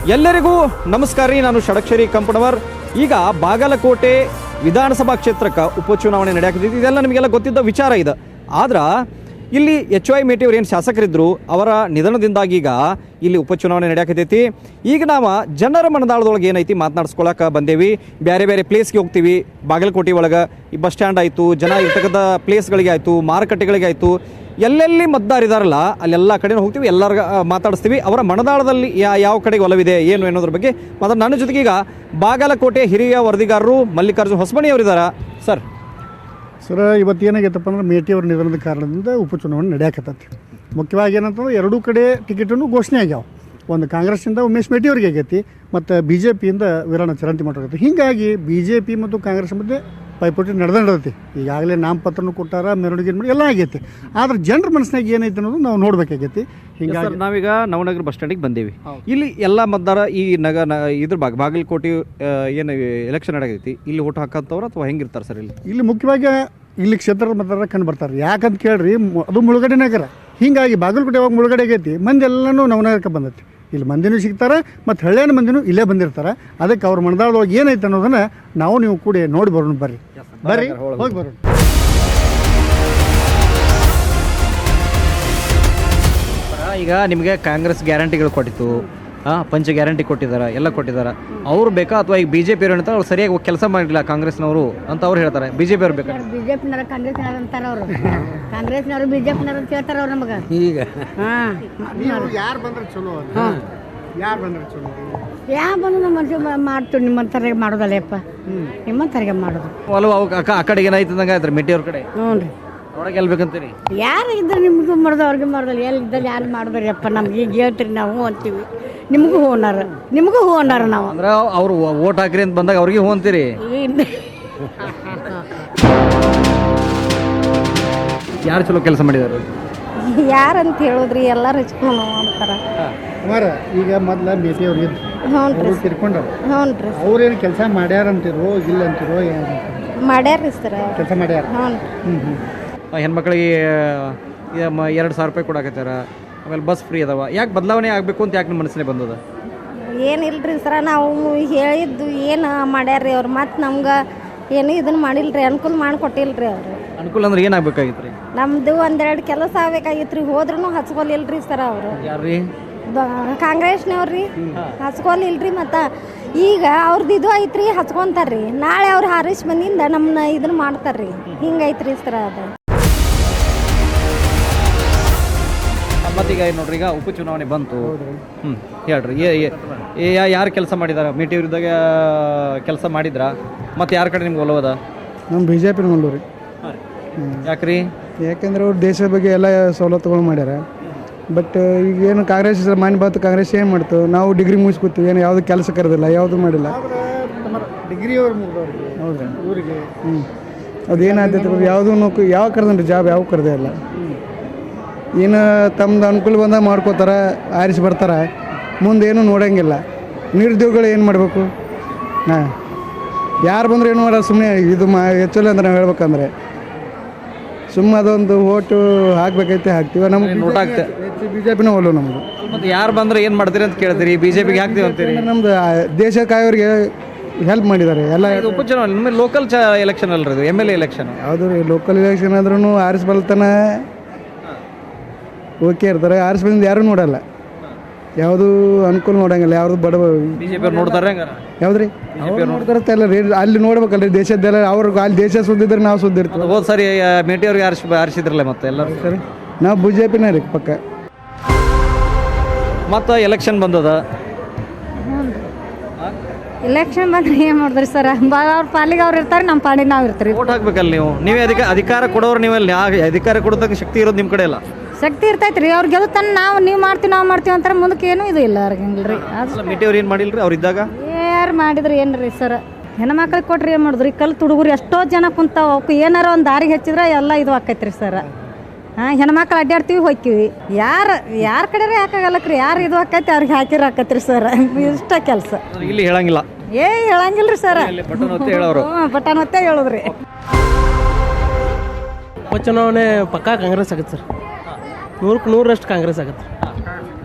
ಎಲ್ಲರಿಗೂ ನಮಸ್ಕಾರ ರೀ. ನಾನು ಷಡಕ್ಷರಿ ಕಂಪನವರ್. ಈಗ ಬಾಗಲಕೋಟೆ ವಿಧಾನಸಭಾ ಕ್ಷೇತ್ರಕ್ಕೆ ಉಪಚುನಾವಣೆ ನಡೆಯಕತ್ತೈತಿ. ಇದೆಲ್ಲ ನಿಮಗೆಲ್ಲ ಗೊತ್ತಿದ್ದ ವಿಚಾರ ಇದೆ. ಆದ್ರೆ ಇಲ್ಲಿ HY ಮೇಟಿ ಅವ್ರು ಏನು ಶಾಸಕರಿದ್ದರು, ಅವರ ನಿಧನದಿಂದಾಗಿ ಈಗ ಇಲ್ಲಿ ಉಪಚುನಾವಣೆ ನಡೆಯಕತ್ತೈತಿ. ಈಗ ನಾವು ಜನರ ಮನದಾಳದೊಳಗೆ ಏನೈತಿ ಮಾತನಾಡ್ಸ್ಕೊಳಕ್ಕೆ ಬಂದೇವಿ. ಬೇರೆ ಬೇರೆ ಪ್ಲೇಸ್ಗೆ ಹೋಗ್ತೀವಿ. ಬಾಗಲಕೋಟೆ ಒಳಗೆ ಈ ಬಸ್ ಸ್ಟ್ಯಾಂಡ್ ಆಯಿತು, ಜನ ಇರ್ತಕ್ಕಂಥ ಪ್ಲೇಸ್ಗಳಿಗೆ ಆಯಿತು, ಮಾರುಕಟ್ಟೆಗಳಿಗೆ ಆಯಿತು, ಎಲ್ಲೆಲ್ಲಿ ಮತದಾರ ಇದಾರಲ್ಲ ಅಲ್ಲೆಲ್ಲ ಕಡೆ ಹೋಗ್ತೀವಿ, ಎಲ್ಲರಿಗ ಮಾತಾಡಿಸ್ತೀವಿ. ಅವರ ಮನದಾಳದಲ್ಲಿ ಯಾವ ಕಡೆಗೆ ಒಲವಿದೆ ಏನು ಅನ್ನೋದ್ರ ಬಗ್ಗೆ ಮಾತ್ರ. ನನ್ನ ಜೊತೆಗೆ ಈಗ ಬಾಗಲಕೋಟೆ ಹಿರಿಯ ವರದಿಗಾರರು ಮಲ್ಲಿಕಾರ್ಜುನ್ ಹೊಸಮನಿ ಅವರಿದ್ದಾರೆ. ಸರ್ ಇವತ್ತು ಏನಾಗೈತಪ್ಪ ಅಂದ್ರೆ ಮೇಟಿ ಅವ್ರ ನಿಧನದ ಕಾರಣದಿಂದ ಉಪಚುನಾವಣೆ ನಡೆಯಕತ್ತೈತಿ. ಮುಖ್ಯವಾಗಿ ಏನಂತಂದ್ರೆ ಎರಡೂ ಕಡೆ ಟಿಕೆಟನ್ನು ಘೋಷಣೆ ಆಗ್ಯಾವ. ಒಂದು ಕಾಂಗ್ರೆಸ್ಸಿಂದ ಉಮೇಶ್ ಮೇಟಿ ಅವ್ರಿಗೆ ಆಗೈತಿ, ಮತ್ತು BJPಯಿಂದ ವೀರಣ್ಣ ಚರಂತಿಮಠ ಆಗೈತಿ. ಹೀಗಾಗಿ BJP ಮತ್ತು ಕಾಂಗ್ರೆಸ್ ಮಧ್ಯೆ ಪೈಪೋಟಿ ನಡೆದೈತಿ. ಈಗಾಗಲೇ ನಾಮಪತ್ರನೂ ಕೊಟ್ಟಾರ, ಮೆರವಣಿಗೆ ಮಾಡಿ ಎಲ್ಲ ಆಗೈತಿ. ಆದ್ರೆ ಜನರ ಮನಸ್ಸಿನಾಗ ಏನೈತೆ ಅನ್ನೋದು ನಾವು ನೋಡ್ಬೇಕಾಗೈತಿ. ಹಿಂಗಾಗಿ ನಾವೀಗ ನವನಗರ ಬಸ್ ಸ್ಟ್ಯಾಂಡಿಗೆ ಬಂದೇವಿ. ಇಲ್ಲಿ ಎಲ್ಲ ಮತದಾರ ಈ ಇದ್ರ ಬಾಗಲಕೋಟೆ ಏನು ಎಲೆಕ್ಷನ್ ನಡೆಯೈತಿ, ಇಲ್ಲಿ ಓಟ್ ಹಾಕಂತವ್ರು ಅಥವಾ ಹೆಂಗಿರ್ತಾರೆ ಸರ್? ಇಲ್ಲಿ ಮುಖ್ಯವಾಗಿ ಇಲ್ಲಿ ಕ್ಷೇತ್ರದ ಮತದಾರ ಕಂಡು ಬರ್ತಾರೆ. ಯಾಕಂತ ಕೇಳ್ರಿ, ಅದು ಮುಳುಗಡೆ ನಗರ. ಹೀಗಾಗಿ ಬಾಗಲಕೋಟೆ ಯಾವಾಗ ಮುಳುಗಡೆ ಆಗೈತಿ, ಮಂದಿ ಎಲ್ಲನೂ ನವನಗರಕ್ಕೆ ಬಂದೈತಿ. ಇಲ್ಲಿ ಮಂದಿನೂ ಸಿಗ್ತಾರೆ, ಮತ್ತು ಹಳ್ಳಿಯ ಮಂದಿನೂ ಇಲ್ಲೇ ಬಂದಿರ್ತಾರೆ. ಅದಕ್ಕೆ ಅವ್ರ ಮನದಾಳದೊಳಗೆ ಏನೈತೆ ಅನ್ನೋದನ್ನು ನೀವು ಕೂಡ ನೋಡಿ ಬರೋಣ. ಬರ್ರಿ ಹೋಗಿ ಬರೋಣ. ಈಗ ನಿಮಗೆ ಕಾಂಗ್ರೆಸ್ ಗ್ಯಾರಂಟಿಗಳು ಕೊಟ್ಟಿತ್ತು, ಪಂಚ ಗ್ಯಾರಂಟಿ ಕೊಟ್ಟಿದ್ದಾರೆ, ಎಲ್ಲ ಕೊಟ್ಟಿದ್ದಾರೆ. ಅವ್ರು ಬೇಕಾ ಅಥವಾ ಈಗ BJP ಅವ್ರು ಹೇಳ್ತಾರೆ ಅವ್ರು ಸರಿಯಾಗಿ ಕೆಲಸ ಮಾಡಿಲ್ಲ ಕಾಂಗ್ರೆಸ್ನವರು ಅಂತ ಅವ್ರು ಹೇಳ್ತಾರೆ. BJP ಅವ್ರು ಬೇಕಾ? BJPನವರು ಕಾಂಗ್ರೆಸ್ನವ್ರು ಅಂತಾರೆ. ಅವರು ಕಾಂಗ್ರೆಸ್ನವರು BJPನವರು ಅಂತ ಹೇಳ್ತಾರೆ ಅವ್ರು ನಮಗೆ. ಈಗ ಯಾರು ಬಂದ್ರೆ ಚಲೋ, ಯಾರು ಬಂದ್ರೆ ಚಲೋ, ಯಾವ ಬಂದು ನಮ್ಮ ಮನುಷ್ಯ ಮಾಡ್ತೀವಿ. ನಿಮ್ಮಂತರಿಗೆ ಮಾಡೋದಲ್ಲಪ್ಪ, ನಿಮ್ಮಂತರಿಗೆ ಮಾಡೋದು. ಒಲವು ಆ ಕಡೆಗೆ ಏನಾಯ್ತಂದಂಗೆ ಆಯ್ತು ಮೇಟಿ ಅವ್ರ ಕಡೆ. ಹ್ಞೂ ರೀ, ನೋಡಕ್ಕೆ ಗೆಲ್ಬೇಕಂತೀರಿ. ಯಾರು ಇದ್ರೆ ನಿಮಗೂ ಮಾಡೋದು, ಅವ್ರಿಗೆ ಮಾಡೋದಲ್ಲ. ಎಲ್ಲಿದ್ದಲ್ಲಿ ಯಾರು ಮಾಡಿದ್ರಿ ಅಪ್ಪ, ನಮ್ಗೆ ಈಗ ಹೇಳ್ತೀರಿ, ನಾವು ಹ್ಞೂ ಅಂತೀವಿ. ನಿಮಗೂ ಹ್ಞೂ ಅನ್ನಾರ, ನಿಮಗೂ ಹ್ಞೂ ಅನ್ನಾರ. ನಾವು ಅಂದ್ರೆ ಅವ್ರು ಓಟ್ ಹಾಕ್ರಿ ಅಂತ ಬಂದಾಗ ಅವ್ರಿಗೆ ಹ್ಞೂ ಅಂತೀರಿ. ಯಾರು ಚಲೋ ಕೆಲಸ ಮಾಡಿದಾರೆ? ಯಾರಂತ ಹೇಳೋದ್ರಿ, ಎಲ್ಲರೂ ಹಚ್ಕೊಂಡು ಅಂತಾರ. ಈಗ ಮೊದ್ಲ ಮೇಟಿ ಅವ್ರಿಗೆ ತಿರ್ಕೊಂಡ್ರ, ಹ್ಞೂ ರೀ. ಅವ್ರೇನು ಕೆಲಸ ಮಾಡ್ಯಾರಂತಿರೋ ಇಲ್ಲ ಅಂತಿರೋ? ಮಾಡ್ಯಾರ ಸರ್, ಕೆಲಸ ಮಾಡ್ಯಾರ. ಹೆಣ್ಮಕ್ಳಿಗೆ 2,000 ರೂಪಾಯಿ ಕೊಡಾಕತ್ತಾರ. ಆಮೇಲೆ ಬಸ್ ಫ್ರೀ ಅದಾವ. ಯಾಕೆ ಬದಲಾವಣೆ ಆಗಬೇಕು ಅಂತ ಯಾಕೆ ನಿಮ್ಮ ಮನಸ್ಸಿಗೆ ಬಂದದ? ಏನಿಲ್ರಿ ಸರ, ನಾವು ಹೇಳಿದ್ದು ಏನು ಮಾಡ್ಯಾರ್ರಿ ಅವ್ರು. ಮತ್ತು ನಮ್ಗೆ ಏನು ಇದನ್ನು ಮಾಡಿಲ್ರಿ, ಅನುಕೂಲ ಮಾಡಿಕೊಟ್ಟಿಲ್ರಿ ಅವರು. ಅನುಕೂಲ ಅಂದ್ರೆ ಏನಾಗಬೇಕಾಗಿತ್ತು ರೀ? ನಮ್ದು ಒಂದೆರಡು ಕೆಲಸ ಆಗ್ಬೇಕಾಗಿತ್ತು ರೀ, ಹೋದ್ರೂ ಹಚ್ಕೊಲಿಲ್ರಿ ಸರ ಅವರು. ಯಾರ್ರೀ? ಕಾಂಗ್ರೆಸ್ನವ್ರಿ ಹಚ್ಕೊಲಿಲ್ರಿ. ಮತ್ತು ಈಗ ಅವ್ರದ್ದು ಇದು ಐತ್ರಿ, ಹಚ್ಕೊಂತಾರ್ರಿ. ನಾಳೆ ಅವ್ರು ಹಾರಿಸ್ ಬಂದಿಂದ ನಮ್ಮನ್ನ ಇದನ್ನ ಮಾಡ್ತಾರ್ರಿ. ಹಿಂಗೈತ್ರಿ ಸರ ಅದು. ಮತ್ತೀಗ ನೋಡ್ರಿ, ಈಗ ಉಪಚುನಾವಣೆ ಬಂತು. ಹೇಳ್ರಿ, ಯಾರು ಕೆಲಸ ಮಾಡಿದಾರ? ಮೇಟಿ ವಿರುದ್ಧ ಕೆಲಸ ಮಾಡಿದ್ರ? ಮತ್ತೆ ಯಾರ ಕಡೆ ನಿಮ್ಗೆ ಒಲವದ? ನಮ್ಮ BJP ನೋಡ್ರಿ. ಯಾಕ್ರಿ? ಯಾಕೆಂದ್ರೆ ಅವ್ರು ದೇಶದ ಬಗ್ಗೆ ಎಲ್ಲ ಸವಲತ್ತುಗಳು ಮಾಡ್ಯಾರ. ಬಟ್ ಈಗೇನು ಕಾಂಗ್ರೆಸ್ ಮಾನ್ಯ ಬಂತು, ಕಾಂಗ್ರೆಸ್ ಏನು ಮಾಡ್ತು? ನಾವು ಡಿಗ್ರಿ ಮುಗಿಸ್ಕೊತೀವಿ, ಏನು ಯಾವುದು ಕೆಲಸ ಕರೆದಿಲ್ಲ, ಯಾವುದು ಮಾಡಿಲ್ಲ. ಡಿಗ್ರಿ ಅವ್ರು ಹೌದ್ರಿ ಊರಿಗೆ. ಅದೇನಾಗ್ತೈತೆ ಯಾವುದು ನೌಕರಿ ಯಾವ ಕರೆದ್ರಿ, ಜಾಬ್ ಯಾವ ಕರೆದೇ ಇಲ್ಲ. ಏನು ತಮ್ಮದು ಅನುಕೂಲ ಬಂದಾಗ ಮಾಡ್ಕೋತಾರೆ, ಆರಿಸಿ ಬರ್ತಾರೆ, ಮುಂದೇನು ನೋಡೋಂಗಿಲ್ಲ. ನಿರುದ್ಯೋಗಗಳು ಏನು ಮಾಡಬೇಕು? ಯಾರು ಬಂದ್ರೆ ಏನು ಮಾಡೋದು? ಸುಮ್ಮನೆ ಇದು ಹೆಚ್ಚಲ್ಲ ಅಂದ್ರೆ ನಾವು ಹೇಳ್ಬೇಕಂದ್ರೆ ಸುಮ್ಮನೆ ಅದೊಂದು ಓಟು ಹಾಕ್ಬೇಕೈತೆ ಹಾಕ್ತೀವಿ. ನಮ್ಗೆ ನೋಟ್ ಆಗ್ತದೆ. BJPನ ಒಲ್ಲು ನಮ್ಮದು. ಮತ್ತೆ ಯಾರು ಬಂದ್ರೆ ಏನು ಮಾಡ್ತೀರಿ ಅಂತ ಕೇಳ್ತೀರಿ? BJPಗೆ ಹಾಕ್ತೀವಿ ಅಂತೀರಿ. ನಮ್ದು ದೇಶ ಕಾಯೋರಿಗೆ ಹೆಲ್ಪ್ ಮಾಡಿದ್ದಾರೆ ಎಲ್ಲ. ಉಪಚುನಾವಣೆ ನಿಮ್ಮ ಲೋಕಲ್ ಎಲೆಕ್ಷನ್ ಅಲ್ರಿ, ಇದು MLA ಎಲೆಕ್ಷನ್. ಯಾವುದು ರೀ ಲೋಕಲ್ ಎಲೆಕ್ಷನ್ ಆದ್ರೂ ಆರಿಸಿ ಬಲ್ತಾನ ಓಕೆ ಇರ್ತಾರೆ. ಆರಿಸಿ ಬಂದು ಯಾರೂ ನೋಡಲ್ಲ, ಯಾವುದು ಅನುಕೂಲ ನೋಡಂಗಿಲ್ಲ. ಯಾವ್ದು ಬಡವ BJP ಅವ್ರು ನೋಡ್ತಾರೆ. ಯಾವ್ದ್ರಿ ನೋಡ್ತಾರಲ್ಲ ರೀ, ಅಲ್ಲಿ ನೋಡ್ಬೇಕಲ್ರಿ ದೇಶದ್ದೆಲ್ಲ. ಅವ್ರಿಗೆ ಅಲ್ಲಿ ದೇಶ ಸುದ್ದಿದ್ರೆ ನಾವು ಸುದ್ದಿರ್ತೀವಿ. ಹೋದ್ ಸರಿ ಮೇಟಿ ಅವ್ರಿಗೆ ಆರಿಸಿದ್ರಲ್ಲ ಮತ್ತೆ ಎಲ್ಲರೂ ಸರಿ. ನಾವು BJPನೇ ರೀ ಪಕ್ಕ. ಮತ್ತು ಎಲೆಕ್ಷನ್ ಬಂದದ. ಎಲೆಕ್ಷನ್ ಬಂದ್ರೆ ಏನು ಮಾಡಿದ್ರಿ ಸರ್? ಅವ್ರ ಪಾಲಿಗೆ ಅವ್ರು ಇರ್ತಾರೆ, ನಮ್ಮ ಪಾಲಿಗೆ ನಾವು ಇರ್ತೀರಿ. ಓಟ್ ಹಾಕ್ಬೇಕಲ್ಲ ನೀವು. ನೀವೇ ಅಧಿಕಾರ ಕೊಡೋರು ನೀವಲ್ಲಿ. ಅಧಿಕಾರ ಕೊಡೋದಕ್ಕೆ ಶಕ್ತಿ ಇರೋದು ನಿಮ್ಮ ಕಡೆ ಇಲ್ಲ. ಶಕ್ತಿ ಇರ್ತೈತ್ರಿ ಅವ್ರಿಗೆ. ಗೆಲ್ತಾನ ನೀವು ಮಾಡ್ತೀವಿ ನಾವು ಮಾಡ್ತೀವಿ ಅಂತಾರೆ. ಮುಂದಕ್ಕೆ ಏನೂ ಇದು ಇಲ್ಲ ಅವ್ರಿಗಿಲ್ರಿ. ಅದು ಮೇಟಿ ಅವ್ರು ಏನು ಮಾಡಿಲ್ರಿ ಅವ್ರು ಇದ್ದಾಗ? ಯಾರು ಮಾಡಿದ್ರಿ ಏನ್ರಿ ಸರ್? ಹೆಣ್ಮಕ್ಳಿಗೆ ಕೊಟ್ರಿ ಏನು ಮಾಡಿದ್ರಿ? ಕಲ್ತು ಹುಡುಗರು ಎಷ್ಟೋ ಜನ ಕುಂತಾವ, ಅವಕ್ಕೆ ಏನಾರ ಒಂದು ದಾರಿಗೆ ಹಚ್ಚಿದ್ರೆ ಎಲ್ಲ ಇದು ಆಕೈತ್ರಿ ಸರ್. ಹೆಣ್ಮಕ್ಳು ಅಡ್ಡಾಡ್ತೀವಿ ಹೋಗ್ತೀವಿ. ಯಾರ ಕಡೆ ಹಾಕಾಗಲ್ಲಕ್ರಿ. ಯಾರು ಇದು ಆಕೈತಿ ಅವ್ರಿಗೆ ಹಾಕಿರ ಆಕತ್ರಿ ಸರ್. ಇಷ್ಟ ಕೆಲಸ ಇಲ್ಲಿ ಹೇಳಂಗಿಲ್ಲ. ಹೇಳಂಗಿಲ್ರಿ ಸರ್. ಬಟನ್ ಹೊತ್ತೆ ಹೇಳುದ್ರಿ. ಉಪಚುನಾವಣೆ ಪಕ್ಕಾ ಕಾಂಗ್ರೆಸ್ ಆಗುತ್ತೆ ಸರ್. 100% ಕಾಂಗ್ರೆಸ್ ಆಗುತ್ತೆ.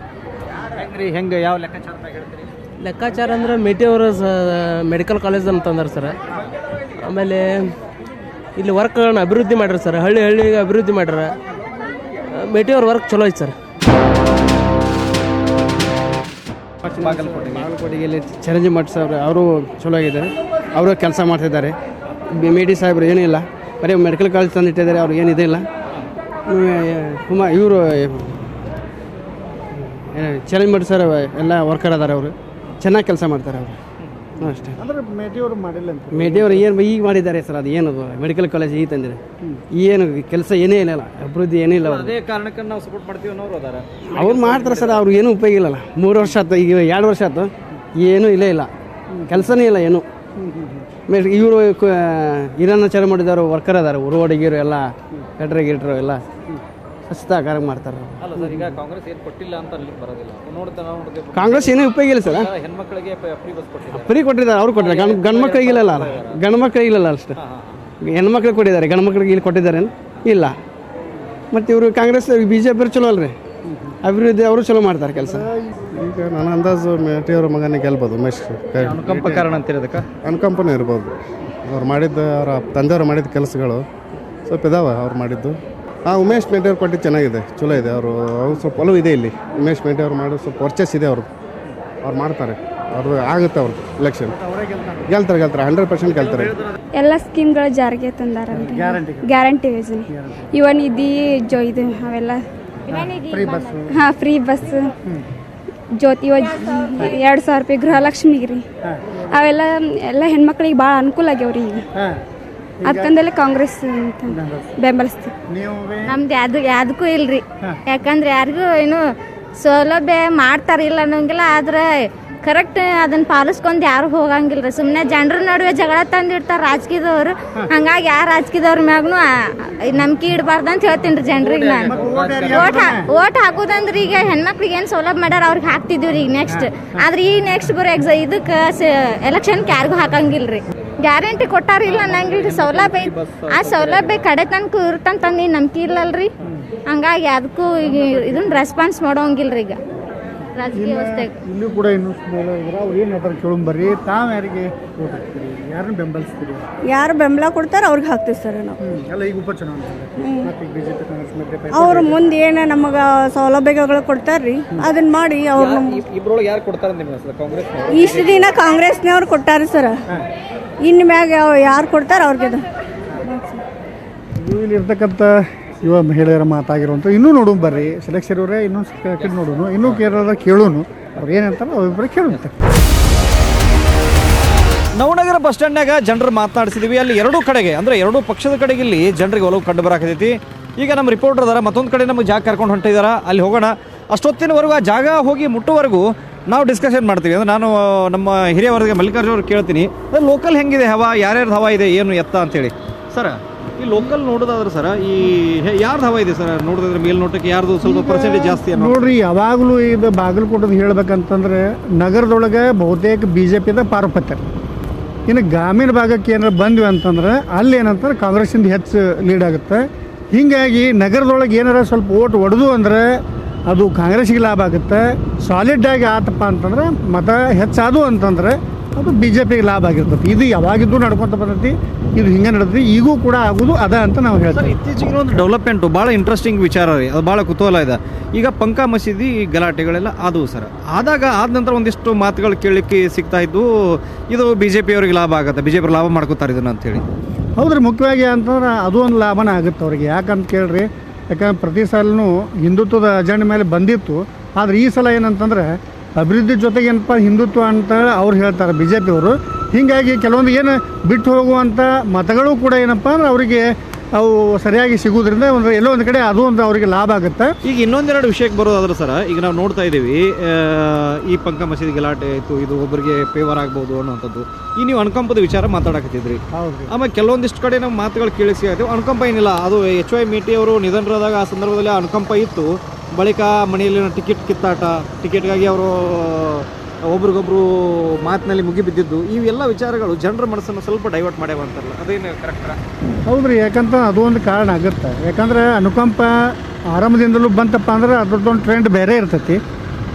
ಹೆಂಗ್ರಿ? ಹೆಂಗೆ ಯಾವ ಲೆಕ್ಕಾಚಾರ ಹೇಳ್ತೀರಿ? ಲೆಕ್ಕಾಚಾರ ಅಂದ್ರೆ ಮೇಟಿಯವರು ಮೆಡಿಕಲ್ ಕಾಲೇಜ್ ಅಂತಂದಾರೆ ಸರ್. ಆಮೇಲೆ ಇಲ್ಲಿ ವರ್ಕ್ಗಳನ್ನ ಅಭಿವೃದ್ಧಿ ಮಾಡ್ಯಾರ ಸರ್, ಹಳ್ಳಿಗೆ ಅಭಿವೃದ್ಧಿ ಮಾಡ್ಯಾರ. ಮೇಟಿಯವ್ರ ವರ್ಕ್ ಚಲೋ ಐತೆ ಸರ್. ಬಾಗಲಕೋಟೆಗೆ ಚಿರಂಜೀವಿ ಮಠ ಸಾಹೇಬ್ರು ಅವರು ಚಲೋ ಆಗಿದ್ದಾರೆ, ಅವರು ಕೆಲಸ ಮಾಡ್ತಿದ್ದಾರೆ. ಮೇಡಿ ಸಾಹೇಬ್ರು ಏನಿಲ್ಲ, ಬರೀ ಮೆಡಿಕಲ್ ಕಾಲೇಜ್ ತಂದಿಟ್ಟಿದ್ದಾರೆ, ಅವ್ರು ಏನಿದೆ ಇಲ್ಲ. ಇವರು ಚಿರಂಜೀವಿ ಮಠ ಸರ್ ಎಲ್ಲ ವರ್ಕರ್ ಅದಾರೆ, ಅವರು ಚೆನ್ನಾಗಿ ಕೆಲಸ ಮಾಡ್ತಾರೆ ಅವರು ಅಷ್ಟೇ. ಮೇಟಿಯವರು ಏನು ಈಗ ಮಾಡಿದ್ದಾರೆ ಸರ್, ಅದು ಏನು ಮೆಡಿಕಲ್ ಕಾಲೇಜ್ ಈಗ ತಂದಿದೆ, ಏನು ಕೆಲಸ ಏನೇ ಇಲ್ಲ, ಅಭಿವೃದ್ಧಿ ಏನೇ ಇಲ್ಲ. ಅದೇ ಕಾರಣಕ್ಕೆ ನಾವು ಸಪೋರ್ಟ್ ಮಾಡ್ತೀವಿ ಅನ್ನೋರು ಅದಾರ. ಅವ್ರು ಮಾಡ್ತಾರೆ ಸರ್, ಅವ್ರಿಗೆ ಏನೂ ಉಪಯೋಗ ಇಲ್ಲಲ್ಲ. 3 ವರ್ಷ ಆಯ್ತು, ಈಗ 2 ವರ್ಷ ಆಯ್ತು, ಏನೂ ಇಲ್ಲೇ ಇಲ್ಲ, ಕೆಲಸನೇ ಇಲ್ಲ ಏನು. ಇವರು ಹಿರಣ್ಣ ಚಾಲು ಮಾಡಿದವರು ವರ್ಕರ್ ಅದಾರೆ, ರೋಡ್ ಗೀರು ಎಲ್ಲ ಗಟ್ರು ಎಲ್ಲ ಸ್ವಚ್ಛತಾಕಾರ ಮಾಡ್ತಾರೆ. ಅಲ್ಲ ಸರ್, ಈಗ ಕಾಂಗ್ರೆಸ್ ಏನು ಕೊಟ್ಟಿಲ್ಲ ಅಂತ ಅಲ್ಲಿ ಬರೋದಿಲ್ಲ. ಕಾಂಗ್ರೆಸ್ ಏನೂ ಉಪಯೋಗ ಇಲ್ಲ ಸರ್. ಹೆಣ್ಮಕ್ಳಿಗೆ ಫ್ರೀ ಬಸ್ ಕೊಟ್ಟಿದ್ದಾರೆ, ಫ್ರೀ ಕೊಟ್ಟಿದ್ದಾರೆ, ಅವ್ರು ಕೊಟ್ಟಿದ್ದಾರೆ. ಗಂಡು ಮಕ್ಕಳಿಗೆ ಇಲ್ಲಲ್ಲ, ಗಂಡು ಮಕ್ಕಳಿಗೆ ಇಲ್ಲಲ್ಲ ಅಷ್ಟೇ. ಹೆಣ್ಮಕ್ಳಿಗೆ ಕೊಟ್ಟಿದ್ದಾರೆ, ಗಂಡು ಮಕ್ಕಳಿಗೆ ಇಲ್ಲಿ ಕೊಟ್ಟಿದ್ದಾರೆ ಇಲ್ಲ. ಮತ್ತು ಇವರು ಕಾಂಗ್ರೆಸ್ BJP ಚಲೋ ಅಲ್ರಿ, ಅಭಿವೃದ್ಧಿ ಅವರು ಚಲೋ ಮಾಡ್ತಾರೆ ಕೆಲಸ. ಈಗ ನನ್ನ ಅಂದಾಜು ಮೇಟಿಯವ್ರ ಮಗನಿಗೆ ಗೆಲ್ಬೋದು. ಉಮೇಶ್ ಅನುಕಂಪ ಕಾರಣ ಅಂತಿರೋದಕ್ಕೆ ಅನುಕಂಪನೂ ಇರ್ಬೋದು. ಅವ್ರು ಮಾಡಿದ್ದು, ಅವರ ತಂದೆಯವರು ಮಾಡಿದ ಕೆಲಸಗಳು ಸ್ವಲ್ಪ ಇದಾವೆ ಅವ್ರು ಮಾಡಿದ್ದು. ಉಮೇಶ್ ಮೇಟಿಯವ್ರು ಕೊಟ್ಟಿದ್ದು ಚೆನ್ನಾಗಿದೆ, ಚಲೋ ಇದೆ. ಅವ್ರು ಸ್ವಲ್ಪ ಒಲವು ಇದೆ ಇಲ್ಲಿ. ಉಮೇಶ್ ಮೇಟಿಯವ್ರು ಮಾಡೋದು ಸ್ವಲ್ಪ ವರ್ಚಸ್ ಇದೆ ಅವ್ರದ್ದು, ಅವ್ರು ಮಾಡ್ತಾರೆ, ಅವ್ರದ್ದು ಆಗುತ್ತೆ. ಅವ್ರದ್ದು ಇಲೆಕ್ಷನ್ ಗೆಲ್ತಾರೆ 100% ಗೆಲ್ತಾರೆ. ಎಲ್ಲ ಸ್ಕೀಮ್ಗಳು ಜಾರಿಗೆ ತಂದಾರಲ್ರಿ, ಗ್ಯಾರಂಟಿ ಯೋಜನೆ, ಯುವ ನಿಧಿ ಇದು ಅವೆಲ್ಲ. ಹಾಂ, ಫ್ರೀ ಬಸ್, ಜ್ಯೋತಿ 2,000 ರೂಪಾಯಿ ಗೃಹಲಕ್ಷ್ಮಿಗೆ ರೀ, ಅವೆಲ್ಲ ಎಲ್ಲ ಹೆಣ್ಮಕ್ಳಿಗೆ ಭಾಳ ಅನುಕೂಲ ಆಗ್ಯಾವ್ರಿ. ಈಗ ಅದಕ್ಕಂದಲೇ ಕಾಂಗ್ರೆಸ್ ಅಂತ ಬೆಂಬಲಿಸ್ತೀವಿ. ನಮ್ದು ಯಾವುದಕ್ಕೂ ಇಲ್ರಿ, ಯಾಕಂದ್ರೆ ಯಾರಿಗೂ ಏನು ಸೌಲಭ್ಯ ಮಾಡ್ತಾರಿಲ್ಲ ಅನ್ನೋಂಗಿಲ್ಲ. ಆದ್ರೆ ಕರೆಕ್ಟ್ ಅದನ್ನ ಪಾಲಿಸ್ಕೊಂಡು ಯಾರು ಹೋಗಂಗಿಲ್ರಿ. ಸುಮ್ಮನೆ ಜನರ ನಡುವೆ ಜಗಳ ತಂದಿಡ್ತಾರೆ ರಾಜಕೀಯದವರು. ಹಂಗಾಗಿ ಯಾರು ರಾಜಕೀಯದವ್ರ ಮ್ಯಾಗ್ನು ನಂಬಿಕೆ ಇಡಬಾರ್ದು ಅಂತ ಹೇಳ್ತೀನಿ ರೀ ಜನರಿಗೆ. ನಾನು ಓಟ್ ಹಾಕೋದಂದ್ರೆ ಈಗ ಹೆಣ್ಮಕ್ಳಿಗೆ ಏನು ಸೌಲಭ್ಯ ಮಾಡ್ಯಾರ ಅವ್ರಿಗೆ ಹಾಕ್ತಿದ್ವಿ ರೀ ಈಗ ನೆಕ್ಸ್ಟ್. ಆದ್ರೆ ಈಗ ನೆಕ್ಸ್ಟ್ ಬರೋ ಇದಕ್ಕೆ ಎಲೆಕ್ಷನ್ಗೆ ಯಾರಿಗೂ ಹಾಕಂಗಿಲ್ರಿ. ಗ್ಯಾರಂಟಿ ಕೊಟ್ಟಾರಿಲ್ಲ ಅನ್ನಂಗಿಲ್ರಿ. ಸೌಲಭ್ಯ ಆ ಸೌಲಭ್ಯ ಕಡೆ ತನಕ ಇರ್ತಂತಂದು ನಂಬಿಕೆ ಇಲ್ಲಲ್ರಿ. ಹಂಗಾಗಿ ಅದಕ್ಕೂ ಈಗ ಇದನ್ನ ರೆಸ್ಪಾನ್ಸ್ ಮಾಡೋಂಗಿಲ್ರಿ ಈಗ ರಾಜಕೀಯ ವ್ಯವಸ್ಥೆಗೆ. ಇಲ್ಲೂ ಕೂಡ ಇನ್ನೂ ಅವ್ರು ಏನು ಹೇಳ್ತಾರೆ ಕೇಳೋಂಬರ್ರಿ. ತಾವು ಯಾರಿಗೆ ಓಟ್ ಹಾಕ್ತೀರಿ, ಯಾರನ್ನ ಬೆಂಬಲಿಸ್ತೀರಿ? ಯಾರು ಬೆಂಬಲ ಕೊಡ್ತಾರೆ ಅವ್ರಿಗೆ ಹಾಕ್ತೀವಿ ಸರ್ ನಾವು. ಎಲ್ಲ ಈಗ ಉಪಚುನಾವಣೆ BJP ಕಾಂಗ್ರೆಸ್ ಅವ್ರು ಮುಂದೆ ಏನು ನಮಗೆ ಸೌಲಭ್ಯಗಳು ಕೊಡ್ತಾರ್ರಿ ಅದನ್ನ ಮಾಡಿ ಅವ್ರು. ಇಬ್ರೊಳಗೆ ಯಾರು ಕೊಡ್ತಾರೆ ನಿಮ್ಗೆ ಕಾಂಗ್ರೆಸ್? ಇಷ್ಟು ದಿನ ಕಾಂಗ್ರೆಸ್ನವ್ರು ಕೊಟ್ಟಾರ ಸರ್, ಇನ್ನು ಮ್ಯಾಗ ಯಾರು ಕೊಡ್ತಾರೆ ಅವ್ರಿಗೆ. ಇಲ್ಲಿ ಇರ್ತಕ್ಕಂಥ ಯುವ ಮಹಿಳೆಯರ ಮಾತಾಗಿರುವಂಥ ಇನ್ನೂ ನೋಡೋಣ ಬರ್ರಿ. ಸೆಲೆಕ್ಷನ್ ಅವರೇ ಇನ್ನೂ ಕಡೆ ನೋಡೋಣ, ಇನ್ನೂ ಕೇರಳದ ಕೇಳೋನು ಅವ್ರು ಏನಂತಾರೆ ಅವ್ರಿಬ್ಬರೇ ಕೇಳುತ್ತೆ. ನವನಗರ ಬಸ್ ಸ್ಟ್ಯಾಂಡ್ನಾಗ ಜನರು ಮಾತನಾಡಿಸಿದ್ವಿ. ಅಲ್ಲಿ ಎರಡೂ ಕಡೆಗೆ ಅಂದರೆ ಎರಡೂ ಪಕ್ಷದ ಕಡೆಗೆ ಇಲ್ಲಿ ಜನರಿಗೆ ಒಲವು ಕಂಡು ಬರಾಕತೈತಿ. ಈಗ ನಮ್ಮ ರಿಪೋರ್ಟರ್ ಅದಾರ, ಮತ್ತೊಂದು ಕಡೆ ನಮಗೆ ಜಾಗ ಕರ್ಕೊಂಡು ಹೊಂಟಿದಾರ, ಅಲ್ಲಿ ಹೋಗೋಣ. ಅಷ್ಟೊತ್ತಿನವರೆಗೂ ಆ ಜಾಗ ಹೋಗಿ ಮುಟ್ಟುವರೆಗೂ ನಾವು ಡಿಸ್ಕಷನ್ ಮಾಡ್ತೀವಿ. ಅಂದರೆ ನಾನು ನಮ್ಮ ಹಿರಿಯವರಿಗೆ ಮಲ್ಲಿಕಾರ್ಜುನ ಅವ್ರು ಕೇಳ್ತೀನಿ, ಲೋಕಲ್ ಹೆಂಗಿದೆ ಹವಾ, ಯಾರ್ಯಾರ್ದು ಹವಾ ಇದೆ, ಏನು ಎತ್ತ ಅಂತೇಳಿ. ಸರ್, ಈ ಲೋಕಲ್ ನೋಡೋದಾದ್ರೆ ಸರ್, ಈ ಯಾರ್ದು ಹವಾ ಇದೆ ಸರ್ ನೋಡಿದ್ರೆ ಮೇಲ್ನೋಟಕ್ಕೆ ಯಾರ್ದು ಸ್ವಲ್ಪ ಪರ್ಸೆಂಟೇಜ್ ಜಾಸ್ತಿ ನೋಡ್ರಿ? ಯಾವಾಗಲೂ ಇದು ಬಾಗಲಕೋಟದ ಹೇಳ್ಬೇಕಂತಂದ್ರೆ ನಗರದೊಳಗೆ ಬಹುತೇಕ BJPದ ಪಾರುಪತ್ಯ. ಇನ್ನು ಗ್ರಾಮೀಣ ಭಾಗಕ್ಕೆ ಏನಾರು ಬಂದ್ವಿ ಅಂತಂದ್ರೆ ಅಲ್ಲಿ ಏನಂತಾರೆ ಕಾಂಗ್ರೆಸ್ಸಿಂದ ಹೆಚ್ಚು ಲೀಡ್ ಆಗುತ್ತೆ. ಹೀಗಾಗಿ ನಗರದೊಳಗೆ ಏನಾರ ಸ್ವಲ್ಪ ಓಟ್ ಹೊಡೆದು ಅಂದರೆ ಅದು ಕಾಂಗ್ರೆಸ್ಸಿಗೆ ಲಾಭ ಆಗುತ್ತೆ. ಸಾಲಿಡ್ಡಾಗಿ ಆತಪ್ಪ ಅಂತಂದ್ರೆ ಮತ ಹೆಚ್ಚಾದು ಅಂತಂದರೆ ಅದು BJPಗೆ ಲಾಭ ಆಗಿರ್ತದೆ. ಇದು ಯಾವಾಗಿದ್ದು ನಡ್ಕೊತ ಬಂದೈತಿ, ಇದು ಹಿಂಗೆ ನಡೆದ್ವಿ, ಈಗೂ ಕೂಡ ಆಗೋದು ಅದ ಅಂತ ನಾವು ಹೇಳ್ತೀವಿ. ಇತ್ತೀಚೆಗೆ ಒಂದು ಡೆವಲಪ್ಮೆಂಟು ಭಾಳ ಇಂಟ್ರೆಸ್ಟಿಂಗ್ ವಿಚಾರ ರೀ, ಅದು ಭಾಳ ಕುತೂಹಲ ಇದೆ. ಈಗ ಪಂಕ ಮಸೀದಿ ಗಲಾಟೆಗಳೆಲ್ಲ ಆದವು ಸರ್. ಆದ ನಂತರ ಒಂದಿಷ್ಟು ಮಾತುಗಳು ಕೇಳಲಿಕ್ಕೆ ಸಿಗ್ತಾ ಇದ್ದು, ಇದು BJP ಅವರಿಗೆ ಲಾಭ ಆಗುತ್ತೆ, BJP ಲಾಭ ಮಾಡ್ಕೋತಾರೆ ಇದನ್ನು ಅಂತೇಳಿ. ಹೌದ್ರಿ, ಮುಖ್ಯವಾಗಿ ಅಂತಂದ್ರೆ ಅದು ಒಂದು ಲಾಭನೇ ಆಗುತ್ತೆ ಅವ್ರಿಗೆ. ಯಾಕಂತ ಕೇಳ್ರಿ, ಯಾಕಂದ್ರೆ ಪ್ರತಿ ಸಲನೂ ಹಿಂದುತ್ವದ ಅಜೆಂಡ ಮೇಲೆ ಬಂದಿತ್ತು. ಆದರೆ ಈ ಸಲ ಏನಂತಂದ್ರೆ ಅಭಿವೃದ್ಧಿ ಜೊತೆಗೆ ಏನಪ್ಪ ಹಿಂದುತ್ವ ಅಂತ ಅವ್ರು ಹೇಳ್ತಾರೆ BJP ಅವರು. ಹೀಗಾಗಿ ಕೆಲವೊಂದು ಏನು ಬಿಟ್ಟು ಹೋಗುವಂಥ ಮತಗಳು ಕೂಡ ಏನಪ್ಪ ಅಂದ್ರೆ ಅವರಿಗೆ ಅವು ಸರಿಯಾಗಿ ಸಿಗೋದ್ರಿಂದ ಒಂದು ಎಲ್ಲೋ ಒಂದು ಕಡೆ ಅದು ಒಂದು ಅವರಿಗೆ ಲಾಭ ಆಗುತ್ತೆ. ಈಗ ಇನ್ನೊಂದೆರಡು ವಿಷಯಕ್ಕೆ ಬರೋದಾದ್ರೆ ಸರ್, ಈಗ ನಾವು ನೋಡ್ತಾ ಇದ್ದೀವಿ ಈ ಪಂಕ ಮಸೀದಿ ಗಲಾಟೆ ಆಯಿತು, ಇದು ಒಬ್ಬರಿಗೆ ಫೇವರ್ ಆಗ್ಬೋದು ಅನ್ನೋಂಥದ್ದು. ಈ ನೀವು ಅನುಕಂಪದ ವಿಚಾರ ಮಾತಾಡಕತ್ತಿದ್ರಿ. ಆಮೇಲೆ ಕೆಲವೊಂದಿಷ್ಟು ಕಡೆ ನಾವು ಮಾತುಗಳು ಕೇಳಿಸಿ ಆಗ್ತೀವಿ, ಅನುಕಂಪ ಏನಿಲ್ಲ. ಅದು HY ಮೇಟಿ ಅವರು ನಿಧನರಾದಾಗ ಆ ಸಂದರ್ಭದಲ್ಲಿ ಅನುಕಂಪ ಇತ್ತು. ಬಳಿಕ ಮನೆಯಲ್ಲಿನ ಟಿಕೆಟ್ ಕಿತ್ತಾಟ, ಟಿಕೆಟ್ಗಾಗಿ ಅವರು ಒಬ್ರಿಗೊಬ್ರು ಮಾತಿನಲ್ಲಿ ಮುಗಿಬಿದ್ದಿದ್ದು, ಇವೆಲ್ಲ ವಿಚಾರಗಳು ಜನರ ಮನಸ್ಸನ್ನು ಸ್ವಲ್ಪ ಡೈವರ್ಟ್ ಮಾಡ್ಯಾವ ಅಂತಾರಲ್ಲ, ಅದೇನು ಕರೆಕ್ಟಾ? ಹೌದ್ರಿ, ಯಾಕಂತ ಅದು ಒಂದು ಕಾರಣ ಆಗುತ್ತೆ. ಯಾಕಂದ್ರೆ ಅನುಕಂಪ ಆರಂಭದಿಂದಲೂ ಬಂತಪ್ಪ ಅಂದ್ರೆ ಅದ್ರದ್ದೊಂದು ಟ್ರೆಂಡ್ ಬೇರೆ ಇರ್ತೈತಿ.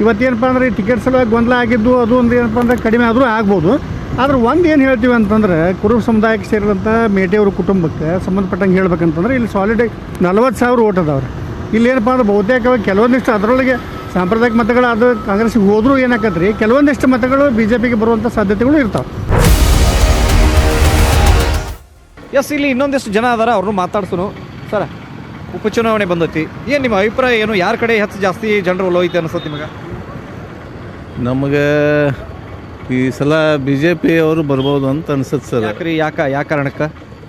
ಇವತ್ತೇನಪ್ಪ ಅಂದರೆ ಟಿಕೆಟ್ ಸಲುವಾಗಿ ಗೊಂದಲ ಆಗಿದ್ದು ಅದು ಒಂದು ಏನಪ್ಪ ಅಂದರೆ ಕಡಿಮೆ ಆದರೂ ಆಗ್ಬೋದು. ಆದ್ರೆ ಒಂದು ಏನು ಹೇಳ್ತೀವಿ ಅಂತಂದ್ರೆ ಕುರುಬ ಸಮುದಾಯಕ್ಕೆ ಸೇರಿದಂಥ ಮೇಟಿಯವ್ರ ಕುಟುಂಬಕ್ಕೆ ಸಂಬಂಧಪಟ್ಟಂಗೆ ಹೇಳ್ಬೇಕಂತಂದ್ರೆ ಇಲ್ಲಿ ಸಾಲಿಡ್ 40,000 ಓಟ್ ಅದಾವ್ರಿ. ಇಲ್ಲಿ ಏನಪ್ಪ ಅಂದ್ರೆ ಬಹುತೇಕವಾಗಿ ಕೆಲವೊಂದಿಷ್ಟು ಅದರೊಳಗೆ ಸಾಂಪ್ರದಾಯಿಕ ಮತಗಳು ಅದು ಕಾಂಗ್ರೆಸ್ಗೆ ಹೋದರೂ ಏನಾಕತ್ರಿ ಕೆಲವೊಂದಿಷ್ಟು ಮತಗಳು BJPಗೆ ಬರುವಂಥ ಸಾಧ್ಯತೆಗಳು ಇರ್ತಾವೆ. ಎಸ್, ಇಲ್ಲಿ ಇನ್ನೊಂದಿಷ್ಟು ಜನ ಅದಾರ, ಅವ್ರನ್ನೂ ಮಾತಾಡ್ಸೋನು. ಸರ್, ಉಪಚುನಾವಣೆ ಬಂದೈತಿ, ಏನು ನಿಮ್ಮ ಅಭಿಪ್ರಾಯ ಏನು? ಯಾರ ಕಡೆ ಹೆಚ್ಚು ಜಾಸ್ತಿ ಜನರು ಒಲೋಯ್ತು ಅನ್ಸುತ್ತೆ ನಿಮಗೆ? ನಮಗೆ ಈ ಸಲ BJP ಅವರು ಬರ್ಬೋದು ಅಂತ ಅನ್ಸುತ್ತೆ ಸರ್. ಯಾಕ್ರಿ? ಯಾವ ಕಾರಣಕ್ಕೆ?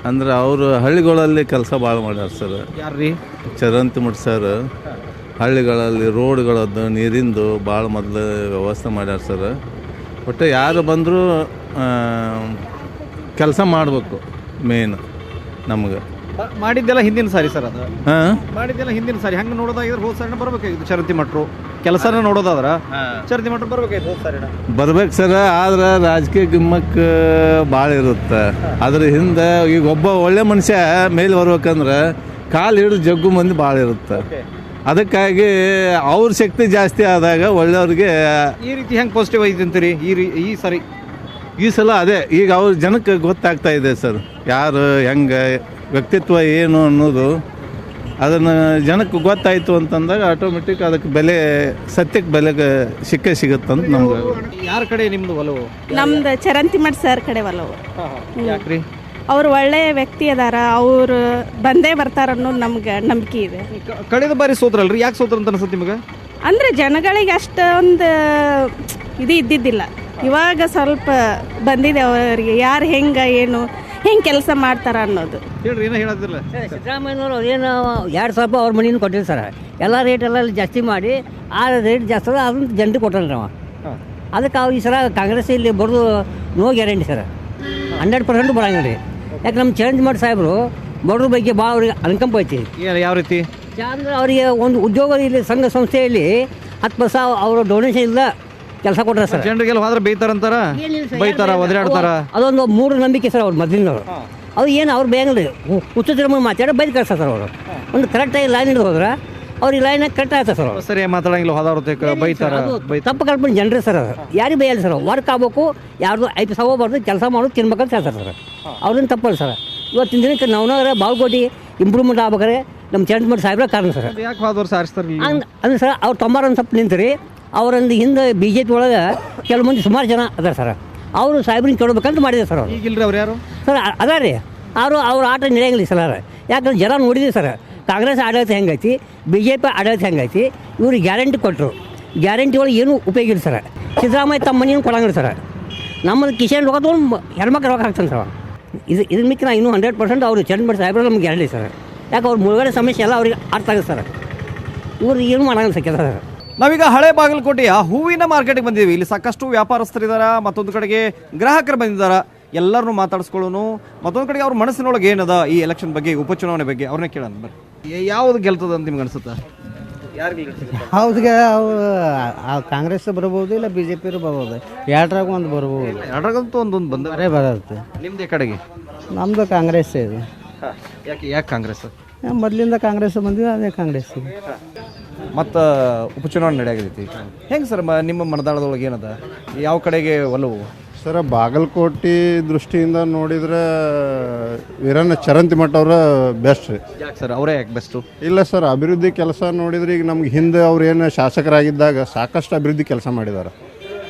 ಅಂದ್ರೆ ಅವರು ಹಳ್ಳಿಗಳಲ್ಲಿ ಕೆಲಸ ಭಾಳ ಮಾಡ್ಯಾರ ಸರ್. ಯಾರ್ರೀ? ಚರಂತಿಮಠ ಸರ್ ಹಳ್ಳಿಗಳಲ್ಲಿ ರೋಡ್ಗಳದ್ದು ನೀರಿಂದು ಭಾಳ ಮೊದಲು ವ್ಯವಸ್ಥೆ ಮಾಡ್ಯಾರ ಸರ್. ಒಟ್ಟು ಯಾರು ಬಂದರೂ ಕೆಲಸ ಮಾಡಬೇಕು ಮೇನ್ ನಮ್ಗೆ. ಮಾಡಿದ್ದೆಲ್ಲ ಹಿಂದಿನ ಸಾರಿ ಸರ್, ಅದು ಹಾಂ ಮಾಡಿದ್ದೆಲ್ಲ ಹಿಂದಿನ ಸಾರಿ. ಹಂಗೆ ನೋಡೋದಾಗಿದ್ರೆ ಹೋದ ಸಾರಿನ ಬರ್ಬೇಕಾಗಿತ್ತು ಚರಂತಿ ಮಠರು. ಕೆಲಸನ ನೋಡೋದಾದ್ರೆ ಚರಂತಿ ಮಠರು ಬರ್ಬೇಕಾಗಿತ್ತು ಹೋದ ಸಾರಿನ. ಬರ್ಬೇಕು ಸರ್, ಆದ್ರೆ ರಾಜಕೀಯ ಗಿಮ್ಮಕ್ಕೆ ಭಾಳ ಇರುತ್ತೆ. ಅದ್ರ ಹಿಂದೆ ಈಗ ಒಬ್ಬ ಒಳ್ಳೆ ಮನುಷ್ಯ ಮೇಲೆ ಬರ್ಬೇಕಂದ್ರೆ ಕಾಲು ಹಿಡಿದು ಜಗ್ಗು ಮಂದಿ ಭಾಳ ಇರುತ್ತೆ. ಅದಕ್ಕಾಗಿ ಅವ್ರ ಶಕ್ತಿ ಜಾಸ್ತಿ ಆದಾಗ ಒಳ್ಳೆಯವ್ರಿಗೆ ಈ ರೀತಿ ಹೆಂಗೆ ಪಾಸಿಟಿವ್ ಐತಿ ಅಂತೀರಿ ಈ ಸಾರಿ? ಈ ಸಲ ಅದೇ ಈಗ ಅವ್ರ ಜನಕ್ಕೆ ಗೊತ್ತಾಗ್ತಾ ಇದೆ ಸರ್, ಯಾರು ಹೆಂಗೆ ವ್ಯಕ್ತಿತ್ವ ಏನು ಅನ್ನೋದು ಅದನ್ನು ಜನಕ್ಕೆ ಗೊತ್ತಾಯಿತು ಅಂತಂದಾಗ ಆಟೋಮೆಟಿಕ್ ಅದಕ್ಕೆ ಬೆಲೆ, ಸತ್ಯಕ್ಕೆ ಬೆಲೆಗೆ ಸಿಗುತ್ತಂತ ನಮ್ಗೆ. ಯಾರ ಕಡೆ ನಿಮ್ಮದು ಒಲವು? ನಮ್ದು ಚರಂತಿಮಠ ಸರ್ ಕಡೆ ಒಲವು. ಯಾಕ್ರಿ? ಅವ್ರು ಒಳ್ಳೆ ವ್ಯಕ್ತಿ ಅದಾರ, ಅವ್ರು ಬಂದೇ ಬರ್ತಾರ ಅನ್ನೋದು ನಮ್ಗೆ ನಂಬಿಕೆ ಇದೆ. ಕಳೆದ ಬಾರಿ ಸೋತ್ರಲ್ರಿ, ಯಾಕೆ ಸೋತ್ರ ಅಂತ ಅನ್ಸುತ್ತೆ ನಿಮಗೆ? ಅಂದರೆ ಜನಗಳಿಗೆ ಅಷ್ಟೊಂದು ಇದು ಇದ್ದಿದ್ದಿಲ್ಲ. ಇವಾಗ ಸ್ವಲ್ಪ ಬಂದಿದೆ ಅವರಿಗೆ, ಯಾರು ಹೆಂಗೆ ಏನು ಹೆಂಗೆ ಕೆಲಸ ಮಾಡ್ತಾರ ಅನ್ನೋದು. ಹೇಳ್ರಿ, ಏನೋ ಹೇಳೋದಿಲ್ಲ. ಸಿದ್ದರಾಮಯ್ಯನವರು ಏನು 2,000 ಅವ್ರ ಮನೇನು ಕೊಟ್ಟಿರಿ ಸರ್. ಎಲ್ಲ ರೇಟ್ ಎಲ್ಲ ಜಾಸ್ತಿ ಮಾಡಿ ಆ ರೇಟ್ ಜಾಸ್ತಿ ಅದ ಅದನ್ನು ಜನರಿಗೆ ಕೊಟ್ಟಲ್ಲ ನಾವು. ಅದಕ್ಕೆ ಈ ಸಲ ಕಾಂಗ್ರೆಸ್ ಇಲ್ಲಿ ಬರೋದು ನೋ ಗ್ಯಾರಂಟಿ ಸರ್, 100% ಬರಂಗಿಲ್ಲ ರೀ. ಯಾಕೆ ನಮ್ಮ ಚೇಂಜ್ ಮಾಡಿ ಸಾಹೇಬರು ಬಡವ್ರ ಬಗ್ಗೆ ಭಾಳ ಅವ್ರಿಗೆ ಅನುಕಂಪ ಐತಿ. ಯಾವ ರೀತಿ ಅಂದ್ರೆ ಅವರಿಗೆ ಒಂದು ಉದ್ಯೋಗ ಇಲ್ಲಿ ಸಂಘ ಸಂಸ್ಥೆಯಲ್ಲಿ 10% ಅವರು ಡೊನೇಷನ್ ಇಲ್ಲ ಕೆಲಸ ಕೊಟ್ಟಾರ ಸರ್. ಜನರಿಗೆಲ್ಲ ಹೋದ್ರೆ ಬೈತಾರಂತಾರ, ಬೈತಾರ, ಒದರಾಡ್ತಾರ. ಅದೊಂದು ಮೂಢ ನಂಬಿಕೆ ಸರ್ ಅವ್ರು ಮೊದಲಿನವರು. ಅವ್ರು ಏನು ಅವ್ರು ಬೇಂಗಿಲ್ಲ, ಹುಚ್ಚ ಮಾತಾಡಿ ಬೈದು ಕಳ್ಸ ಸರ್. ಅವರು ಒಂದು ಕರೆಕ್ಟಾಗಿ ಲೈನ್ ಹಿಡಿದು ಹೋದ್ರೆ ಅವ್ರಿಗೆ ಲೈನಾಗ ಕರೆಕ್ಟ್ ಆಗ್ತದೆ ಸರ್. ಸರಿ ಮಾತಾಡಂಗಿಲ್ಲ, ಹೋದವ್ರ ಬೈತಾರ. ತಪ್ಪು ಕಲ್ಪನೆ ಜನರೇ ಸರ್. ಅದು ಯಾರಿಗೆ ಬೈಯಲ್ಲ ಸರ್. ವರ್ಕ್ ಆಗ್ಬೇಕು, ಯಾರ್ದು 5 ಸಾವಿರ ಬರ್ದು ಕೆಲಸ ಮಾಡೋದು ತಿನ್ಬೇಕಂತ ಹೇಳ್ತಾರೆ ಸರ್. ಅವ್ರನ್ನ ತಪ್ಪಲ್ಲ ಸರ್. ಇವತ್ತಿನ ದಿನಕ್ಕೆ ನಾವ್ನಾಗ ಬಾಳ್ಕೋಟಿ ಇಂಪ್ರೂವ್ಮೆಂಟ್ ಆಗ್ಬೇಕಾದ್ರೆ ನಮ್ಮ ಚೇಂಜ್ ಸಾಹೇಬ್ರ ಕಾರಣ ಸರ್. ಯಾಕೆ ಹೋದವ್ರು ಸಾರಿಸ್ತಾರೆ ಅಂದ್ರೆ ಸರ್ ಅವ್ರು 90 ಸ್ವಲ್ಪ ನಿಂತ್ರಿ. ಅವರಲ್ಲಿ ಹಿಂದೆ BJP ಒಳಗೆ ಕೆಲವು ಮಂದಿ ಸುಮಾರು ಜನ ಅದಾರ ಸರ್. ಅವರು ಸಾಹೇಬ್ರಿಗೆ ಕೇಳಬೇಕಂತ ಮಾಡಿದೆ ಸರ್. ಅವ್ರು ಈಗಿಲ್ರಿ ಅವ್ರು ಯಾರು ಸರ್ ಅದ ರೀ, ಅವ್ರ ಆಟ ನಡೆಯಂಗಿಲ್ಲ ಸರ್. ಯಾಕಂದ್ರೆ ಜನ ನೋಡಿದ್ದೀವಿ ಸರ್, ಕಾಂಗ್ರೆಸ್ ಆಡಳಿತ ಹೆಂಗೈತಿ, BJP ಆಡಳಿತ ಹೆಂಗೈತಿ. ಇವ್ರಿಗೆ ಗ್ಯಾರಂಟಿ ಕೊಟ್ಟರು, ಗ್ಯಾರಂಟಿ ಒಳಗೆ ಏನೂ ಉಪಯೋಗ ಇಲ್ಲ ಸರ್. ಸಿದ್ದರಾಮಯ್ಯ ತಮ್ಮ ಮನೇನು ಕೊಡಂಗಿಲ್ಲ ಸರ್. ನಮ್ಮದು ಕಿಶನ್ ರೊಕ್ಕ ತೊಗೊಂಡು ಹೆಣ್ಮಕ್ಳು ರೊಕ್ಕ ಹಾಕ್ತಾನೆ ಸರ್. ಇದ್ರ ಮಿಕ್ಕ ಇನ್ನೂ 100% ಅವರು ಚಂದ್ರಬಾಬು ಸಾಹೇಬ್ರು ನಮ್ಗೆ ಗ್ಯಾರಂಟಿ ಸರ್. ಯಾಕೆ ಅವ್ರ ಮುಳುಗಡೆ ಸಮಸ್ಯೆ ಎಲ್ಲ ಅವ್ರಿಗೆ ಅರ್ಥ ಆಗುತ್ತೆ ಸರ್. ಇವ್ರು ಏನು ಮಾಡಂಗಿಲ್ಲ ಸರ್ ಕೆಲಸ ಸರ್. ನಾವೀಗ ಹಳೆ ಬಾಗಲಕೋಟೆಯ ಹೂವಿನ ಮಾರ್ಕೆಟ್ಗೆ ಬಂದಿದ್ದೀವಿ. ಇಲ್ಲಿ ಸಾಕಷ್ಟು ವ್ಯಾಪಾರಸ್ಥರಿದ್ದಾರೆ, ಮತ್ತೊಂದು ಕಡೆಗೆ ಗ್ರಾಹಕರು ಬಂದಿದ್ದಾರೆ. ಎಲ್ಲರನ್ನೂ ಮಾತಾಡಿಸ್ಕೊಳ್ಳೋನು. ಮತ್ತೊಂದು ಕಡೆಗೆ ಅವ್ರ ಮನಸ್ಸಿನೊಳಗೆ ಏನದ ಈ ಎಲೆಕ್ಷನ್ ಬಗ್ಗೆ, ಉಪಚುನಾವಣೆ ಬಗ್ಗೆ ಅವ್ರನ್ನೇ ಕೇಳೋಣ. ಬರ್ರಿ, ಯಾವುದು ಗೆಲ್ತದ ಅಂತ ನಿಮ್ಗೆ ಅನ್ಸುತ್ತಾ? ಹೌದಿಗೆ ಕಾಂಗ್ರೆಸ್ ಬರ್ಬೋದು, ಇಲ್ಲ BJP ಬರ್ಬೋದು. ಎರಡರಾಗ ಒಂದು ಬರ್ಬೋದು. ಎರಡರಾಗಂತೂ ಒಂದೊಂದು ಬಂದರೆ ಬರುತ್ತೆ. ನಿಮ್ದೇ ಕಡೆಗೆ? ನಮ್ಮದು ಕಾಂಗ್ರೆಸ್ ಇದೆ. ಯಾಕೆ ಕಾಂಗ್ರೆಸ್? ಮೊದಲಿಂದ ಕಾಂಗ್ರೆಸ್ ಬಂದಿದೆ, ಅದೇ ಕಾಂಗ್ರೆಸ್. ಮತ್ತು ಉಪಚುನಾವಣೆ ನಡೆಯಾಗೈತಿ. ಹೆಂಗೆ ಸರ್ ನಿಮ್ಮ ಮನದಾಳದೊಳಗೆ ಏನದ? ಯಾವ ಕಡೆಗೆ ಒಲವು? ಸರ್, ಬಾಗಲಕೋಟೆ ದೃಷ್ಟಿಯಿಂದ ನೋಡಿದ್ರೆ ವೀರಣ್ಣ ಚರಂತಿಮಠ ಅವರ ಬೆಸ್ಟ್ ರೀ. ಯಾಕೆ ಸರ್ ಅವರೇ ಯಾಕೆ ಬೆಸ್ಟು? ಇಲ್ಲ ಸರ್, ಅಭಿವೃದ್ಧಿ ಕೆಲಸ ನೋಡಿದ್ರೆ ಈಗ ನಮ್ಗೆ ಹಿಂದೆ ಅವ್ರು ಏನು ಶಾಸಕರಾಗಿದ್ದಾಗ ಸಾಕಷ್ಟು ಅಭಿವೃದ್ಧಿ ಕೆಲಸ ಮಾಡಿದ್ದಾರೆ.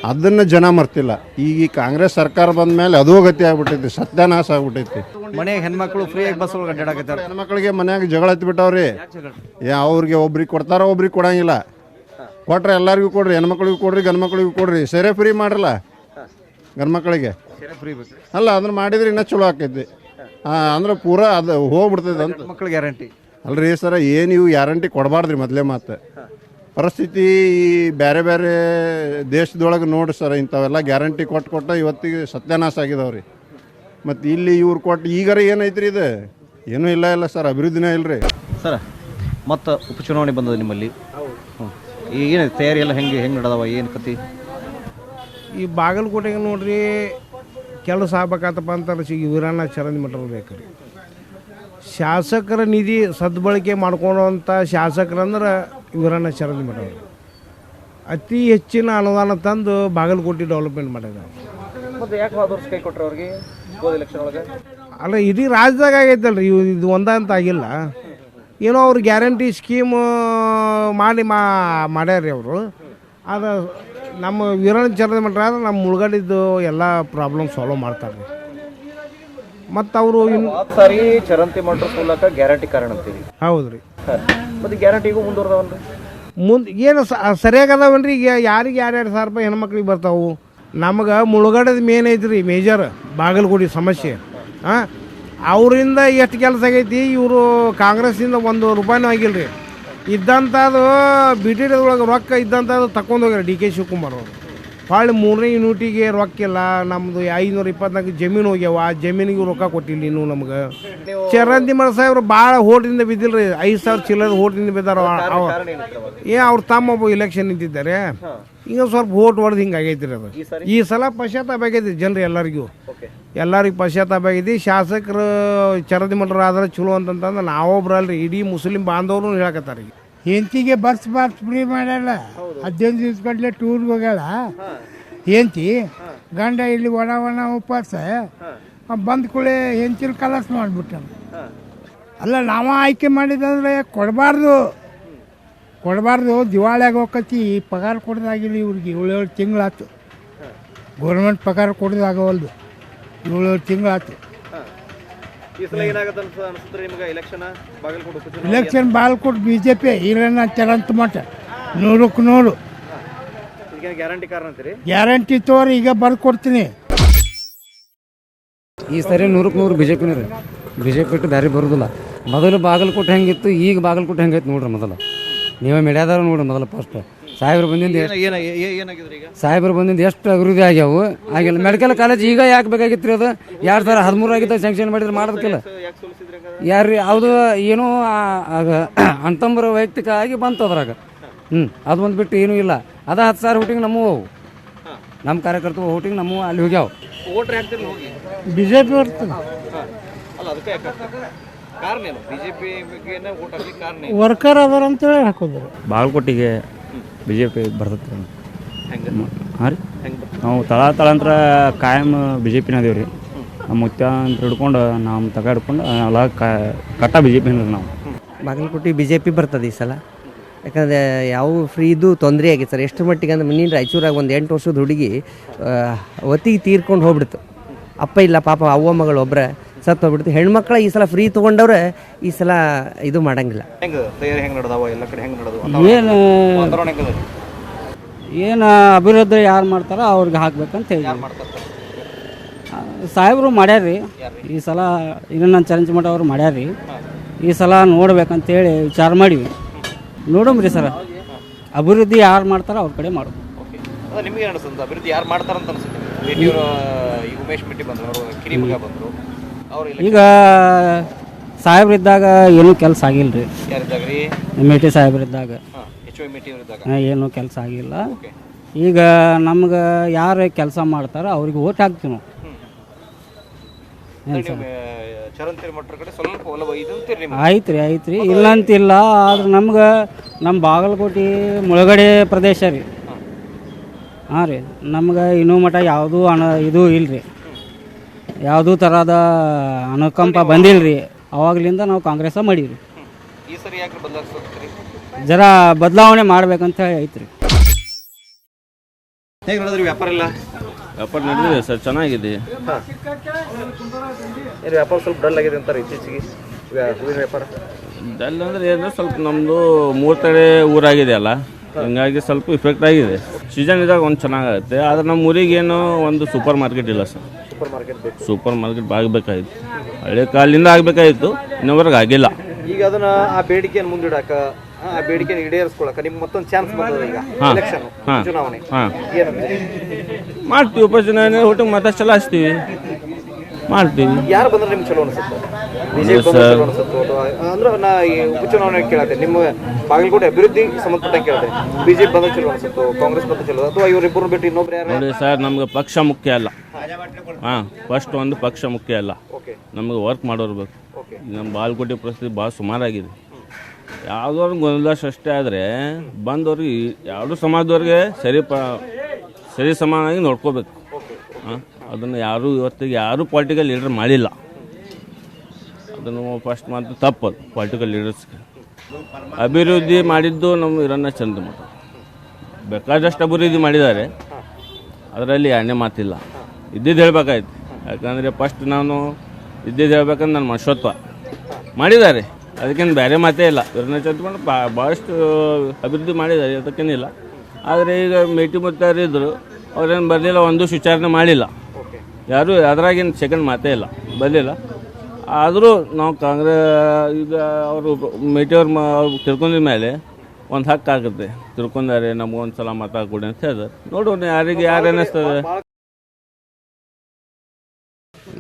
ಅದನ್ನು ಜನ ಮರ್ತಿಲ್ಲ. ಈಗ ಈ ಕಾಂಗ್ರೆಸ್ ಸರ್ಕಾರ ಬಂದ ಮೇಲೆ ಅದೋ ಗತಿ ಆಗ್ಬಿಟ್ಟೈತಿ, ಸತ್ಯಾನಾಶ ಆಗ್ಬಿಟ್ಟೈತಿ. ಮನೆಗೆ ಹೆಣ್ಮಕ್ಳು ಫ್ರೀಯಾಗಿ ಬಸ್ ಒಳಗೆ ಅಡ್ಡಾಡಕತ್ತಾರೆ. ಹೆಣ್ಮಕ್ಳಿಗೆ ಮನ್ಯಾಗ ಜಗಳ ಹತ್ಬಿಟ್ಟವ್ರಿ. ಅವ್ರಿಗೆ ಒಬ್ರಿಗೆ ಕೊಡ್ತಾರ, ಒಬ್ರಿಗೆ ಕೊಡಂಗಿಲ್ಲ. ಕೊಟ್ರೆ ಎಲ್ಲರಿಗೂ ಕೊಡ್ರಿ, ಹೆಣ್ಮಕ್ಳಿಗೂ ಕೊಡ್ರಿ, ಗಂಡು ಮಕ್ಳಿಗೂ ಕೊಡ್ರಿ. ಸೆರೆ ಫ್ರೀ ಮಾಡ್ರಲ್ಲ ಗಂಡ್ಮಕ್ಳಿಗೆ. ಅಲ್ಲ, ಅದನ್ನ ಮಾಡಿದ್ರೆ ಇನ್ನೂ ಚಲೋ ಆಕೈತಿ. ಅಂದ್ರೆ ಪೂರಾ ಅದು ಹೋಗ್ಬಿಡ್ತೈತೆ ಅಂತ. ಮಕ್ಳು ಗ್ಯಾರಂಟಿ ಅಲ್ರಿ ಸರ, ಏನು ಇವು ಗ್ಯಾರಂಟಿ ಕೊಡಬಾರ್ದ್ರಿ ಮೊದಲೇ ಮಾತು. ಪರಿಸ್ಥಿತಿ ಈ ಬೇರೆ ಬೇರೆ ದೇಶದೊಳಗೆ ನೋಡಿ ಸರ್, ಇಂಥವೆಲ್ಲ ಗ್ಯಾರಂಟಿ ಕೊಟ್ಟು ಇವತ್ತಿಗೆ ಸತ್ಯಾನಾಶ ಆಗಿದಾವ್ರಿ. ಮತ್ತು ಇಲ್ಲಿ ಇವ್ರು ಕೊಟ್ಟು ಈಗಾರ ಏನೈತ್ರಿ ಇದು? ಏನೂ ಇಲ್ಲ ಸರ್, ಅಭಿವೃದ್ಧಿನೇ ಇಲ್ಲರಿ ಸರ್. ಮತ್ತು ಉಪಚುನಾವಣೆ ಬಂದದ ನಿಮ್ಮಲ್ಲಿ, ಏನು ತಯಾರಿ ಎಲ್ಲ ಹೆಂಗೆ ನಡೆದವ, ಏನು ಕತೆ? ಈ ಬಾಗಲಕೋಟೆಗೆ ನೋಡ್ರಿ ಕೆಲಸ ಆಗ್ಬೇಕಾತಪ್ಪ ಅಂತಂದ್ರೆ ಈಗ ವೀರಣ್ಣ ಚರಂತಿಮಠರು ಬೇಕು ರೀ. ಶಾಸಕರ ನಿಧಿ ಸದ್ಬಳಕೆ ಮಾಡ್ಕೊಳ್ಳೋವಂಥ ಶಾಸಕರಂದ್ರೆ ವೀರಣ್ಣ ಚರಂತಿಮಠ ಅವರು. ಅತಿ ಹೆಚ್ಚಿನ ಅನುದಾನ ತಂದು ಬಾಗಲಕೋಟೆ ಡೆವಲಪ್ಮೆಂಟ್ ಮಾಡಿದ್ದಾರೆ. ಮತ್ತೆ ಯಾಕೆ ಹೋದ ವರ್ಷ ಕೈ ಕೊಟ್ಟರು ಅವ್ರಿಗೆ ಹೋದ ಎಲೆಕ್ಷನ್ ಒಳಗೆ? ಅಲ್ಲ ಇಡೀ ರಾಜ್ಯದಾಗ ಆಗೈತಲ್ರಿ ಇದು ಒಂದಂತ ಆಗಿಲ್ಲ. ಏನೋ ಅವ್ರು ಗ್ಯಾರಂಟಿ ಸ್ಕೀಮ್ ಮಾಡ್ಯಾರ ಅವರು. ಅದು ನಮ್ಮ ವೀರಣ್ಣ ಚರಂತಿಮಠ ಆದ್ರೆ ನಮ್ಮ ಮುಳುಗಡಿದ್ದು ಎಲ್ಲ ಪ್ರಾಬ್ಲಮ್ ಸಾಲ್ವ್ ಮಾಡ್ತಾರೆ ರೀ. ಮತ್ತು ಅವರು ಸಾರಿ ಚರಂತಿಮಠ ಮೂಲಕ ಗ್ಯಾರಂಟಿ ಕಾರಣ ಅಂತೀವಿ. ಹೌದು ರೀ. ಮತ್ತೆ ಗ್ಯಾರಂಟಿಗೂ ಮುಂದುವರೆದವನ್ರಿ ಮುಂದೆ ಏನು ಸರಿಯಾಗಿ ಅದಾವನ್ರಿ. ಈಗ ಯಾರಿಗೆ 2,000 ರೂಪಾಯಿ ಹೆಣ್ಮಕ್ಳಿಗೆ ಬರ್ತಾವೆ. ನಮಗೆ ಮುಳುಗಡೆದ ಮೇನ್ ಐತ್ರಿ ಮೇಜರ್ ಬಾಗಲಕೋಟೆ ಸಮಸ್ಯೆ. ಹಾಂ, ಅವರಿಂದ ಎಷ್ಟು ಕೆಲಸ ಆಗೈತಿ. ಇವರು ಕಾಂಗ್ರೆಸ್ಸಿಂದ 1 ರೂಪಾಯಿನೂ ಆಗಿಲ್ಲ ರೀ. ಇದ್ದಂಥದ್ದು ಬಿ ಟಿ ಡಿ ಒಳಗೆ ರೊಕ್ಕ ಇದ್ದಂಥದ್ದು ತಗೊಂಡು ಹೋಗ್ಯಾರ ಡಿ ಕೆ ಶಿವಕುಮಾರ್ ಅವರು. ಭಾಳ 3ನೇ ಯೂನಿಟಿಗೆ ರೊಕ್ಕ ಇಲ್ಲ. ನಮ್ಮದು 524 ಜಮೀನು ಹೋಗ್ಯಾವ. ಆ ಜಮೀನಿಗೆ ರೊಕ್ಕ ಕೊಟ್ಟಿಲ್ಲ ಇನ್ನೂ ನಮ್ಗೆ. ಚರಂತಿಮಠ ಸಾಹೇಬ್ರು ಭಾಳ ಹೋಟ್ರಿಂದ ಬಿದ್ದಿಲ್ಲ ರೀ. 5,000 ಚಿಲ್ಲರೆ ಹೋಟ್ರಿಂದ ಬಿದ್ದಾರ. ಅವ್ರು ತಮ್ಮ ಒಬ್ಬ ಎಲೆಕ್ಷನ್ ನಿಂತಿದ್ದಾರೆ. ಈಗ ಸ್ವಲ್ಪ ಹೋಟ್ ಹೊಡೆದು ಹಿಂಗೆ ಆಗೈತಿ ರೀ. ಅದು ಈ ಸಲ ಪಶ್ಚಾತ್ತಾಪ ಆಗೈತಿ ಜನರು ಎಲ್ಲರಿಗೂ ಪಶ್ಚಾತ್ತಾಪ ಆಗೈತಿ. ಶಾಸಕರು ಚರಂತಿಮಠರಾದ್ರೆ ಚಲೋ ಅಂತಂತಂದ್ರೆ ನಾವೊಬ್ರಲ್ರಿ, ಇಡೀ ಮುಸ್ಲಿಂ ಬಾಂಧವರು ಹೇಳಕತ್ತಾರ. ಈಗ ಹೆಂಡತಿಗೆ ಬಸ್ ಫ್ರೀ ಮಾಡ್ಯಾರ. 15 ದಿವ್ಸ ಗಟ್ಟಲೆ ಟೂರ್ಗೆ ಹೋಗ್ಯಾಳ ಹೆಂಡತಿ. ಗಂಡ ಇಲ್ಲಿ ಒಣ ಉಪವಾಸ ಬಂದ ಕೂಡಲೇ ಹೆಂಚಿನ ಕಲಸ್ ಮಾಡಿಬಿಟ್ಟ. ಅಲ್ಲ ನಾವು ಆಯ್ಕೆ ಮಾಡಿದಂದ್ರೆ ಕೊಡಬಾರ್ದು ದಿವಾಳಿಯಾಗ ಹೋಗತಿ. ಪಗಾರ ಕೊಡೋದಾಗಿಲ್ಲ ಇವ್ರಿಗೆ. 7 ತಿಂಗಳಾಯ್ತು ಗೌರ್ಮೆಂಟ್ ಪಗಾರ ಕೊಡೋದಾಗವಲ್ದು. 7 ತಿಂಗಳಾಯ್ತು. ಇಲೆಕ್ಷನ್ ಬಾಗಲಕೋಟೆ BJP ವೀರಣ್ಣ ಚರಂತಿಮಠ 100ಕ್ಕೆ 100 ಗ್ಯಾರಂಟಿ ತೋರಿ. ಈಗ ಬರ್ದು ಕೊಡ್ತೀನಿ. ಈ ಸರಿ 100ಕ್ಕೆ 100 BJPನೇ ರೀ. BJP ಬಿಟ್ಟು ಬೇರೆ ಬರೋದಿಲ್ಲ. ಮೊದಲು ಬಾಗಲಕೋಟೆ ಹೆಂಗಿತ್ತು, ಈಗ ಬಾಗಲಕೋಟೆ ಹೆಂಗೈತೆ ನೋಡ್ರಿ. ಮೊದಲು ನೀವೇ ಮಿಡ್ಯಾದಾರ ನೋಡ್ರಿ. ಮೊದಲು ಫಸ್ಟ್ ಸಾಹೇಬ್ರು ಬಂದಿಂದ ಎಷ್ಟು ಅಭಿವೃದ್ಧಿ ಆಗ್ಯಾವು. ಆಗಿಲ್ಲ. ಮೆಡಿಕಲ್ ಕಾಲೇಜ್ ಈಗ ಯಾಕೆ ಬೇಕಾಗಿತ್ತು ರೀ? ಅದು 2013 ಆಗಿತ್ತು ಸ್ಯಾಂಕ್ಷನ್ ಮಾಡಿದ್ರೆ ಮಾಡೋದಕ್ಕಿಲ್ಲ. ಯಾರು ಯಾವುದು ಏನೋ ಅಂತಂಬರ ವೈಯಕ್ತಿಕ ಆಗಿ ಬಂತು ಅದ್ರಾಗ. ಅದು ಬಂದುಬಿಟ್ಟು ಏನೂ ಇಲ್ಲ. ಅದು 10,000 ಹೋಟಿಂಗ್ ನಮ್ಮವು ಅವು. ನಮ್ಮ ಕಾರ್ಯಕರ್ತರು ಹೋಟಿಂಗ್ ನಮ್ಮವು ಅಲ್ಲಿ ಹೋಗ್ಯಾವ. BJP ಬರ್ತದೆ. ವರ್ಕರ್ ಅದಾರ ಅಂತೇಳಿ ಹಾಕೋದ್ರು. ಬಾಗಲಕೋಟೆಗೆ BJP ಬರ್ತೈತೆ ರೀ. ಹಾಂ ರೀ, ನಾವು ತಳಾಂತರ ಕಾಯಂ BJPನ ಅದೇವು ರೀ. ನಮ್ಮ ಮುತ್ಯ ಅಂತ ಹಿಡ್ಕೊಂಡು ನಮ್ಮ ತಗ ಹಿಡ್ಕೊಂಡು ಎಲ್ಲ ಕಟ್ಟ BJP ನಾವು. ಬಾಗಲಕೋಟೆ BJP ಬರ್ತದೆ ಈ ಸಲ. ಯಾಕಂದರೆ ಯಾವ ಫ್ರೀ ಇದು ತೊಂದರೆ ಆಗಿತ್ತು ಸರ್. ಎಷ್ಟು ಮಟ್ಟಿಗೆ ಅಂದ್ರೆ ಮನೇಲಿ ರಾಯಚೂರಾಗ ಒಂದು 8 ವರ್ಷದ ಹುಡುಗಿ ಒತ್ತಿಗೆ ತೀರ್ಕೊಂಡು ಹೋಗ್ಬಿಡ್ತು. ಅಪ್ಪ ಇಲ್ಲ ಪಾಪ, ಅವ್ವ ಮಗಳು ಒಬ್ಬರೇ ಸತ್ತು ಹೋಗ್ಬಿಡ್ತು. ಹೆಣ್ಮಕ್ಳು ಈ ಸಲ ಫ್ರೀ ತೊಗೊಂಡವ್ರೆ ಈ ಸಲ ಇದು ಮಾಡಂಗಿಲ್ಲ. ಏನು ಅಭಿವೃದ್ಧಿ ಯಾರು ಮಾಡ್ತಾರೋ ಅವ್ರಿಗೆ ಹಾಕ್ಬೇಕಂತ ಹೇಳಿ ಸಾಹೇಬರು ಮಾಡ್ಯಾರ್ರಿ. ಈ ಸಲ ವೀರಣ್ಣ ಚರಂತಿಮಠ ಅವರು ಮಾಡ್ಯಾರ್ರಿ. ಈ ಸಲ ನೋಡ್ಬೇಕಂತೇಳಿ ವಿಚಾರ ಮಾಡೀವಿ. ನೋಡಮ್ರಿ ಸರ್, ಅಭಿವೃದ್ಧಿ ಯಾರು ಮಾಡ್ತಾರೋ ಅವ್ರ ಕಡೆ ಮಾಡೋದು. ನಿಮ್ಗೆ ಅನಿಸ್ತಂತ ಅಭಿವೃದ್ಧಿ ಯಾರು ಮಾಡ್ತಾರಂತ ಅನಿಸುತ್ತೆ? ಉಮೇಶ್ ಮೆಟ್ಟಿ ಬಂದರು, ಕಿರಿಮಗ ಬಂದರು. ಈಗ ಸಾಹೇಬ್ರಿದ್ದಾಗ ಏನೂ ಕೆಲಸ ಆಗಿಲ್ಲ ರೀ. ಮೇಟಿ ಸಾಹೇಬ್ರಿದ್ದಾಗ ಏನೂ ಕೆಲಸ ಆಗಿಲ್ಲ. ಈಗ ನಮ್ಗೆ ಯಾರು ಕೆಲಸ ಮಾಡ್ತಾರೋ ಅವ್ರಿಗೆ ಓಟ್ ಹಾಕ್ತೀವಿ ನಾವು. ಐತ್ರಿ ಇಲ್ಲಂತಿಲ್ಲ. ಆದ್ರೆ ನಮ್ಗೆ ನಮ್ಮ ಬಾಗಲಕೋಟೆ ಮುಳುಗಡೆ ಪ್ರದೇಶ ರೀ. ಹಾಂ ರೀ, ನಮ್ಗೆ ಇನ್ನೂ ಮಟ್ಟ ಯಾವುದೂ ಇದು ಇಲ್ಲರಿ. ಯಾವುದೂ ಥರದ ಅನುಕಂಪ ಬಂದಿಲ್ಲ ರೀ. ಅವಾಗಲಿಂದ ನಾವು ಕಾಂಗ್ರೆಸ್ ಮಾಡೀವಿ. ಜರ ಬದಲಾವಣೆ ಮಾಡ್ಬೇಕಂತ ಐತ್ರಿ. ಹೇಗೆ ನೋಡಿದ್ರಿ ವ್ಯಾಪಾರ ಎಲ್ಲ? ವ್ಯಾಪಾರ ನಡೆದಿದೆ ಸರ್, ಚೆನ್ನಾಗಿದೆ. ವ್ಯಾಪಾರ ಸ್ವಲ್ಪ ಡಲ್ ಆಗಿದೆ ಅಂತಾರೆ ಇತ್ತೀಚೆಗೆ ಹೂವಿನ ವ್ಯಾಪಾರ. ಡಲ್ ಅಂದರೆ ಏನು, ಸ್ವಲ್ಪ ನಮ್ಮದು 3 ಕಡೆ ಊರಾಗಿದೆ ಅಲ್ಲ, ಹಿಂಗಾಗಿ ಸ್ವಲ್ಪ ಇಫೆಕ್ಟ್ ಆಗಿದೆ. ಸೀಸನ್ ಇದ್ದಾಗ ಒಂದು ಚೆನ್ನಾಗುತ್ತೆ. ಆದರೆ ನಮ್ಮ ಊರಿಗೇನು ಒಂದು ಸೂಪರ್ ಮಾರ್ಕೆಟ್ ಇಲ್ಲ ಸರ್. ಸೂಪರ್ ಮಾರ್ಕೆಟ್ ಆಗಬೇಕಾಗಿತ್ತು, ಹಳೆ ಕಾಲದಿಂದ ಆಗಬೇಕಾಗಿತ್ತು, ಇನ್ನೊವರೆಗೆ ಆಗಿಲ್ಲ. ಈಗ ಅದನ್ನ ಆ ಬೇಡಿಕೆಯನ್ನು ಮುಂದಿಡಕ, ಆ ಬೇಡಿಕೆಯನ್ನು ಈಡೇರಿಸ್ಕೊಳಕ ನಿಮ್ಗೆ ಮತ್ತೊಂದು ಚಾನ್ಸ್ ಬರ್ತದೆ. ಈಗ ಎಲೆಕ್ಷನ್ ಚುನಾವಣೆ ಮಾಡ್ತೀವಿ, ಉಪಚುನಾವಣೆ ಒಟ್ಟು ಮತ ಚಲಾಯಿಸ್ತೀವಿ, ಮಾಡ್ತೀವಿ. ಯಾರು ಬಂದ್ರೆ ನಿಮ್ಗೆ ಚಲೋ ಅನಿಸುತ್ತೆ? ಅಂದ್ರೆ ನಾ ಈ ಉಪಚುನಾವಣೆ ಕೇಳತ್ತೆ, ನಿಮ್ಮ ಬಾಗಲಕೋಟೆ ಅಭಿವೃದ್ಧಿ ಸಂಬಂಧಪಟ್ಟ ಕೇಳತ್ತೆ. BJP ಬಂದ್ರೆ ಚಲೋ ಅನಿಸುತ್ತೋ, ಕಾಂಗ್ರೆಸ್ ಬಂದ್ರೆ ಚಲೋ, ಅಥವಾ ಇವರಿಬ್ಬರು ಬಿಟ್ಟು ಇನ್ನೊಬ್ರು ಯಾರು? ನೋಡಿ ಸರ್, ನಮ್ಗೆ ಪಕ್ಷ ಮುಖ್ಯ ಅಲ್ಲ. ಫಸ್ಟ್ ಒಂದು ಪಕ್ಷ ಮುಖ್ಯ ಅಲ್ಲ, ನಮಗೆ ವರ್ಕ್ ಮಾಡೋರ್ಬೇಕು. ನಮ್ಮ ಬಾಗಲಕೋಟೆ ಪರಿಸ್ಥಿತಿ ಭಾಳ ಸುಮಾರಾಗಿದೆ. ಯಾವುದೋ ಗೊಂದಲ ಸೃಷ್ಟಿ ಆದರೆ ಬಂದವ್ರಿಗೆ ಯಾವುದೋ ಸಮಾಜದವ್ರಿಗೆ ಸರಿ ಸಮಾನಾಗಿ ನೋಡ್ಕೋಬೇಕು. ಅದನ್ನು ಯಾರೂ ಇವತ್ತಿಗೆ ಯಾರೂ ಪೊಲಿಟಿಕಲ್ ಲೀಡರ್ ಮಾಡಿಲ್ಲ. ಅದನ್ನು ಫಸ್ಟ್ ಮಾತ್ರ ತಪ್ಪದು ಪೊಲಿಟಿಕಲ್ ಲೀಡರ್ಸ್ಗೆ. ಅಭಿವೃದ್ಧಿ ಮಾಡಿದ್ದು ನಮ್ಮ ಈರಣ್ಣ ಚಂದ್ರಮಠ ಬೇಕಾದಷ್ಟು ಅಭಿವೃದ್ಧಿ ಮಾಡಿದ್ದಾರೆ, ಅದರಲ್ಲಿ ಎರಡನೇ ಮಾತಿಲ್ಲ. ಇದ್ದಿದ್ದು ಹೇಳ್ಬೇಕಾಯ್ತು, ಯಾಕಂದರೆ ಫಸ್ಟ್ ನಾನು ಇದ್ದಿದ್ದು ಹೇಳ್ಬೇಕಂದ್ರೆ ನನ್ನ ಮನುಷ್ಯತ್ವ ಮಾಡಿದ್ದಾರೆ, ಅದಕ್ಕೇನು ಬೇರೆ ಮಾತೇ ಇಲ್ಲ. ಈರಣ್ಣ ಚಂದ್ರಮಠ ಭಾಳಷ್ಟು ಅಭಿವೃದ್ಧಿ ಮಾಡಿದ್ದಾರೆ, ಅದಕ್ಕೇನಿಲ್ಲ. ಆದರೆ ಈಗ ಮೇಟಿ ಮುತ್ತಾರಿದ್ರು ಅವ್ರೇನು ಬರಲಿಲ್ಲ, ಒಂದು ವಿಚಾರಣೆ ಮಾಡಿಲ್ಲ ಯಾರು, ಅದ್ರಾಗೇನು ಸೆಕೆಂಡ್ ಮಾತೇ ಇಲ್ಲ, ಬರಲಿಲ್ಲ. ಆದರೂ ನಾವು ಈಗ ಅವರು ಮೇಟಿಯವ್ರು ತಿಳ್ಕೊಂಡಿದ ಮೇಲೆ ಒಂದು ಹಕ್ಕು ಆಗುತ್ತೆ, ತಿಳ್ಕೊಂಡಾರೆ ನಮಗೊಂದು ಸಲ ಮತ ಕೊಡಿ ಅಂತ ಹೇಳಿದ್ರೆ ನೋಡೋಣ ಯಾರಿಗೆ ಯಾರು ಅನ್ನಿಸ್ತದೆ.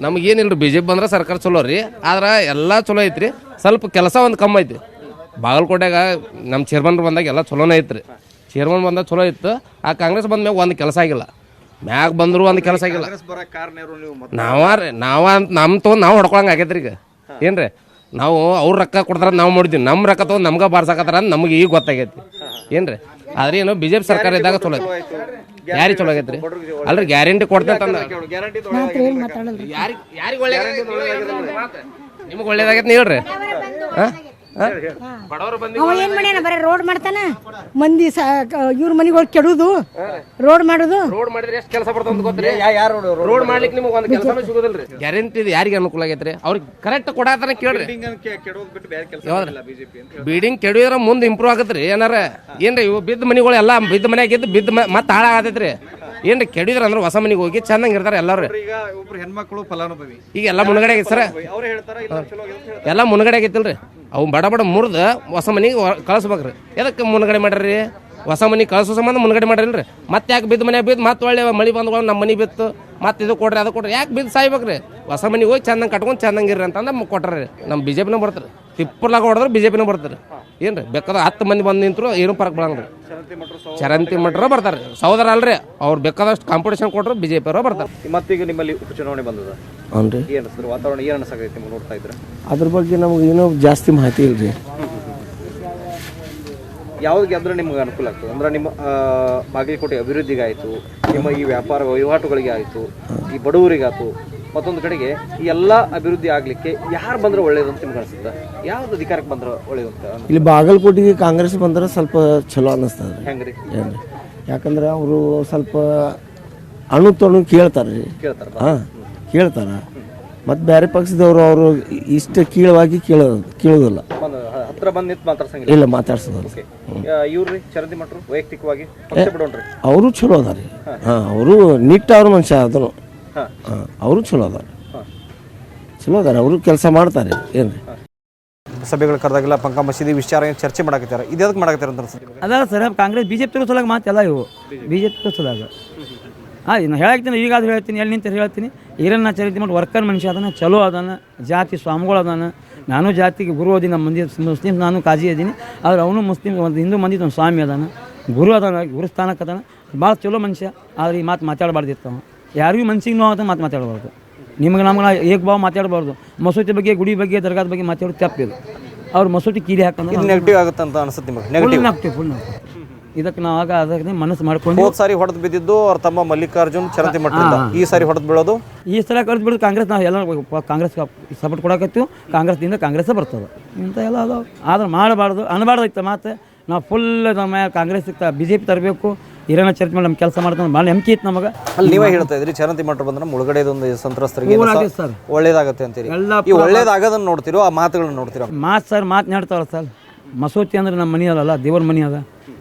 ನಮಗೇನಿಲ್ಲ ಬಿ ಜೆ ಪಿ ಬಂದ್ರೆ ಸರ್ಕಾರ ಚಲೋ ರೀ, ಆದ್ರೆ ಎಲ್ಲ ಚಲೋ ಐತ್ರಿ, ಸ್ವಲ್ಪ ಕೆಲಸ ಒಂದು ಕಮ್ಮಿ ಐತಿ. ಬಾಗಲಕೋಟೆಗೆ ನಮ್ಮ ಚೇರ್ಮನ್ರು ಬಂದಾಗ ಎಲ್ಲ ಚಲೋನೇ ಐತ್ರಿ, ಚೇರ್ಮನ್ ಬಂದಾಗ ಚಲೋ ಇತ್ತು. ಆ ಕಾಂಗ್ರೆಸ್ ಬಂದ ಮ್ಯಾಗ ಒಂದು ಕೆಲಸ ಆಗಿಲ್ಲ, ಮ್ಯಾಗ ಬಂದರೂ ಒಂದು ಕೆಲಸ ಆಗಿಲ್ಲ. ನಮ್ಮ ತೊಗೊಂಡು ನಾವು ಹೊಡ್ಕೊಳಂಗೆ ಆಗೈತ್ರಿ. ಈಗ ಏನ್ರಿ ನಾವು ಅವ್ರ ರೊಕ್ಕ ಕೊಡ್ತಾರ ನಾವು ಮಾಡಿದ್ವಿ, ನಮ್ಮ ರೊಕ್ಕ ತೊಗೊಂಡು ನಮ್ಗೆ ಬಾರ್ಸಾಕತ್ತಾರ ಅಂತ ನಮಗೆ ಈಗ ಗೊತ್ತಾಗೈತಿ ಏನ್ರಿ. ಆದ್ರೆ ಏನು ಬಿ ಜೆ ಪಿ ಸರ್ಕಾರ ಇದ್ದಾಗ ಚಲೋ ಐತಿ. ಯಾರಿಗೆ ಚಲೋ ಆಗೈತ್ರಿ? ಅಲ್ರಿ ಗ್ಯಾರಂಟಿ ಕೊಡ್ತೇನೆ ನಿಮ್ಗೆ ಒಳ್ಳೇದಾಗೈತಿ ನೀವು ಹೇಳ್ರಿ. ಅವ ಏನ್ ಮಾಡ್ಯಾನ? ಬರೀ ರೋಡ್ ಮಾಡ್ತಾನ, ಮಂದಿ ಇವ್ರ ಮನೆಗೆ ಹೋಗಿ ಕೆಡುದು, ರೋಡ್ ಮಾಡುದು. ರೋಡ್ ಮಾಡಿದ್ರೆ ಎಷ್ಟು ಕೆಲಸ ಬರ್ತದೆ ಅಂತ ಗೊತ್ತ್ರಿ? ರೋಡ್ ಮಾಡ್ಲಿಕ್ಕೆ ನಿಮ್ಗೆ ಒಂದು ಕೆಲಸ ಸಿಗೋದಿಲ್ರಿ. ಗ್ಯಾರಂಟಿ ಇದು ಯಾರಿಗೆ ಅನುಕೂಲ ಆಗೈತ್ರಿ? ಅವ್ರಿಗೆ ಕರೆಕ್ಟ್ ಕೊಡಾತಾನೆ ಕೇಳ್ರಿ. ಬಿಲ್ಡಿಂಗ್ ಕೆಡಿದ್ರೆ ಮುಂದೆ ಇಂಪ್ರೂವ್ ಆಗತ್ರಿ. ಏನಾರ ಏನ್ರಿ ಇವು ಬಿದ್ದ ಮನೆಗಳು ಎಲ್ಲ ಬಿದ್ದ ಮನೆ ಆಗಿದ್ದು ಬಿದ್ದ ಮತ್ತೆ ಹಾಳಾಗತೈತ್ರಿ. ಏನ್ರಿ ಕೆಡಿದ್ರ ಅಂದ್ರೆ ಹೊಸ ಮನೆಗೆ ಹೋಗಿ ಚೆನ್ನಾಗಿ ಇರ್ತಾರೆ ಎಲ್ಲರೂ. ಈಗ ಎಲ್ಲ ಮುನ್ಗಡೆ ಆಗೈತಿ ಸರ್, ಎಲ್ಲ ಮುನ್ಗಡೆ ಆಗೈತಿಲ್ರಿ. ಅವು ಬಡ ಬಡ ಮುರಿದು ಹೊಸ ಮನೆಗೆ ಕಳಿಸ್ಬೇಕ್ರಿ. ಎದಕ್ಕೆ ಮುನ್ಗಡೆ ಮಾಡ್ರಿ? ಹೊಸ ಮನೆಗೆ ಕಳಿಸೋ ಸಂಬಂಧ ಮುನ್ಗಡೆ ಮಾಡಿಲ್ರಿ. ಮತ್ತೆ ಯಾಕೆ ಬಿದ್ದ ಮನೆ ಬಿದ್ದು ಮತ್ತೆ ಒಳ್ಳೆ ಮಳೆ ಬಂದ್ಗಳು ನಮ್ಮ ಮನೆ ಬಿತ್ತು ಮತ್ತೆ ಇದು ಕೊಡ್ರಿ ಅದು ಕೊಡ್ರಿ, ಯಾಕೆ ಬಿದ್ದು ಸಾಯ್ಬೇಕ್ರಿ? ಹೊಸ ಮನೆಗೆ ಹೋಗಿ ಚಂದಂಗೆ ಕಟ್ಕೊಂಡು ಚಂದಂಗಿರ್ರಿ ಅಂತಂದ್ರೆ ಕೊಟ್ರಿ. ನಮ್ಮ ಬಿ ಜೆ ಪಿನ ಬರ್ತಾರೆ, ತಿಪ್ಪರ್ಲಾಗ ಹೊಡೆದ್ರೆ ಬಿ ಜೆ ಪಿನ ಬರ್ತಾರೆ. ಏನ್ರಿ ಬೇಕಾದ್ರೆ 10 ಮಂದಿ ಬಂದು ನಿಂತರು ಏನು ಫರಕ್ ಬರಂಗ್ರಿ. ಚರಂತಿ ಮಟ್ರ ಬರ್ತಾರೆ, ಸಹೋದರ ಅಲ್ರಿ. ಅವ್ರು ಬೇಕಾದಷ್ಟು ಕಾಂಪಿಟೇಷನ್ ಕೊಟ್ಟರು ಬಿ ಜೆ ಪಿ ಅವರು ಬರ್ತಾರೆ. ಮತ್ತೀಗ ನಿಮ್ಮಲ್ಲಿ ಉಪಚುನಾವಣೆ ಬಂದದ, ಹ್ಞೂ ರೀ. ಏನು ವಾತಾವರಣ ಏನು ಅನ್ಸಾಕೈತಿ ನಿಮ್ಗೆ ನೋಡ್ತಾ ಇದ್ರೆ? ಅದ್ರ ಬಗ್ಗೆ ನಮ್ಗೆ ಏನೂ ಜಾಸ್ತಿ ಮಾಹಿತಿ ಇಲ್ರಿ. ಯಾವ್ದು ಗೆದ್ರೆ ನಿಮ್ಗೆ ಅನುಕೂಲ ಆಗ್ತದೆ? ಅಂದ್ರೆ ನಿಮ್ಮ ಬಾಗಲಕೋಟೆ ಅಭಿವೃದ್ಧಿಗೆ ಆಯಿತು, ನಿಮ್ಮ ಈ ವ್ಯಾಪಾರ ವಹಿವಾಟುಗಳಿಗೆ ಆಯಿತು, ಈ ಬಡವರಿಗಾಯ್ತು, ಮತ್ತೊಂದು ಕಡೆಗೆ ಈ ಎಲ್ಲ ಅಭಿವೃದ್ಧಿ ಆಗಲಿಕ್ಕೆ ಯಾರು ಬಂದ್ರೆ ಒಳ್ಳೇದು ಅಂತ ನಿಮ್ಗೆ ಅನಿಸುತ್ತೆ? ಯಾವ್ದು ಅಧಿಕಾರಕ್ಕೆ ಬಂದ್ರೆ ಒಳ್ಳೇದು ಅಂತ? ಇಲ್ಲಿ ಬಾಗಲಕೋಟೆಗೆ ಕಾಂಗ್ರೆಸ್ ಬಂದ್ರೆ ಸ್ವಲ್ಪ ಚಲೋ ಅನ್ನಿಸ್ತದೆ ರೀ. ಹೆಂಗ್ರಿ? ಏನ್ರಿ ಯಾಕಂದ್ರೆ ಅವರು ಸ್ವಲ್ಪ ಅಣು ತೊಣು ಕೇಳ್ತಾರೆ ರೀ. ಹಾಂ ಕೇಳ್ತಾರೆ. ಮತ್ತು ಬೇರೆ ಪಕ್ಷದವರು ಅವರು ಇಷ್ಟು ಕೀಳವಾಗಿ ಕೇಳೋದಿಲ್ಲ. ಹತ್ರ ಬಂದು ನಿಂತು ಮಾತಾಡ್ಸಂಗಿಲ್ಲ? ಇಲ್ಲ, ಮಾತಾಡ್ಸೋದಿಲ್ಲ. ಇವ್ರಿ ಚರಂತಿ ಮಟ್ರು ವೈಯಕ್ತಿಕವಾಗಿ ಅವರು ಚಲೋ ಅದ ರೀ. ಹಾಂ, ಅವರು ನಿಟ್ಟ ಅವ್ರ ಮನುಷ್ಯ ಅದನ್ನು. ಹಾಂ, ಅವರು ಚಲೋ ಅದಾರ, ಚಲೋ ಅದಾರ, ಅವರು ಕೆಲಸ ಮಾಡ್ತಾರೆ. ಏನ್ರಿ ಸಭೆಗಳು ಕರೆದಾಗೆಲ್ಲ ಪಂಕ ಮಸೀದಿ ವಿಚಾರ ಚರ್ಚೆ ಮಾಡಾಕತ್ತಾರೆ, ಇದಕ್ಕೆ ಮಾಡಾಕತ್ತಾರೆ ಅಂತ ಅನ್ಸುತ್ತೆ? ಅದಲ್ಲ sir, Congress B J P ಸಲುವಾಗಿ ಮಾತೆಲ್ಲ ಇವು ಬಿ ಜೆ ಪಿ ಸಲುವಾಗ. ನಾನು ಹೇಳ್ತೀನಿ, ಈಗಾದ್ರೂ ಹೇಳ್ತೀನಿ, ಎಲ್ಲಿ ನಿಂತ ಹೇಳ್ತೀನಿ. ಈರಣ್ಣ ಚರಿತ್ರೆ ಮಾಡಿ ವರ್ಕರ್ ಮನುಷ್ಯ ಅದನ್ನು, ಚಲೋ ಅದನ್ನು, ಜಾತಿ ಸ್ವಾಮಿಗಳು ಅದಾನ. ನಾನು ಜಾತಿಗೆ ಗುರು ಅದೀನಿ, ನಮ್ಮ ಮಂದಿ ಮುಸ್ಲಿಮ್ಸ್, ನಾನು ಕಾಜಿ ಅದೀನಿ. ಆದ್ರೆ ಅವನು ಮುಸ್ಲಿಮ್, ಒಂದು ಹಿಂದೂ ಮಂದಿ ಒಂದು ಸ್ವಾಮಿ ಅದಾನ, ಗುರು ಅದಾನ, ಗುರುಸ್ಥಾನಕ್ಕೆ ಅದಾನ. ಭಾಳ ಚಲೋ ಮನುಷ್ಯ. ಆದರೆ ಈ ಮಾತು ಮಾತಾಡಬಾರ್ದಿತ್ತು. ಅವ ಯಾರಿಗೂ ಮನ್ಸಿಗೆ ನೋವು ಅಂತ ಮಾತಾಡಬಾರ್ದು. ನಿಮ್ಗೆ ನಮ್ಗೆ ಏಕಭಾವ ಮಾತಾಡಬಾರ್ದು. ಮಸೂತಿ ಬಗ್ಗೆ, ಗುಡಿ ಬಗ್ಗೆ, ದರ್ಗಾದ ಬಗ್ಗೆ ಮಾತಾಡೋದು ತಪ್ಪಿಲ್ಲ. ಅವ್ರು ಮಸೂತಿ ಕೀಲಿ ಹಾಕಂದ್ರೆ ನೆಗೆಟಿವ್ ಆಗುತ್ತೆ ಅಂತ ಅನ್ಸುತ್ತೆ ನಿಮಗೆ? ನೆಗೆಟಿವ್ ಫುಲ್ ಇದಕ್ಕೆ ನಾವು ಆಗ ಅದಕ್ಕೆ ಮನಸ್ಸು ಮಾಡ್ಕೊಂಡು ಹೋದ ಸಾರಿ ಹೊಡೆದು ಬಿದ್ದಿದ್ದು ಅವ್ರ ತಮ್ಮ ಮಲ್ಲಿಕಾರ್ಜುನ್ ಚರಂತಿ ಮಠದಿಂದ, ಈ ಸಾರಿ ಹೊಡೆದು ಬೀಳೋದು, ಈ ಸಲ ಕಳೆದು ಬಿಡೋದು ಕಾಂಗ್ರೆಸ್. ನಾವು ಎಲ್ಲ ಕಾಂಗ್ರೆಸ್ ಸಪೋರ್ಟ್ ಕೊಡಕತ್ತೀವಿ. ಕಾಂಗ್ರೆಸ್ದಿಂದ ಕಾಂಗ್ರೆಸ್ ಬರ್ತದೆ. ಇಂಥ ಎಲ್ಲ ಅದಾವೆ. ಆದ್ರೆ ಮಾಡಬಾರ್ದು, ಅನ್ಬಾರ್ದಾಯ್ತು ಮಾತು. ನಾವು ಫುಲ್ ನಮ್ಮ ಕಾಂಗ್ರೆಸ್ ಬಿ ಜೆ ಪಿ ತರಬೇಕು. ಈರಣ್ಣ ಚರಿತ್ರೆ ಮೇಲೆ ನಮ್ಮ ಕೆಲಸ ಮಾಡ್ತಾನೆ, ಭಾಳ ನಂಬಿಕೆ ಇತ್ತು ನಮಗೆ. ಅಲ್ಲಿ ನೀವೇ ಹೇಳ್ತಾ ಇದ್ರಿ ಚರಂತಿ ಮಠ ಬಂದ್ರೆ ಮುಳುಗಡೆದೊಂದು ಸಂತ್ರಸ್ತರಿಗೆ ಒಳ್ಳೇದಾಗತ್ತೆ ಅಂತೀರಿ. ಈ ಒಳ್ಳೇದಾಗೋದನ್ನ ನೋಡ್ತಿರೋ, ಆ ಮಾತುಗಳನ್ನ ನೋಡ್ತಿರೋ? ಮಾತು ಸರ್, ಮಾತನಾಡ್ತಾವ್ರ ಸರ್. ಮಸೂತಿ ಅಂದ್ರೆ ನಮ್ಮ ಮನೆ ಅದಲ್ಲ, ದೇವ್ರ ಮನೆ ಅದ.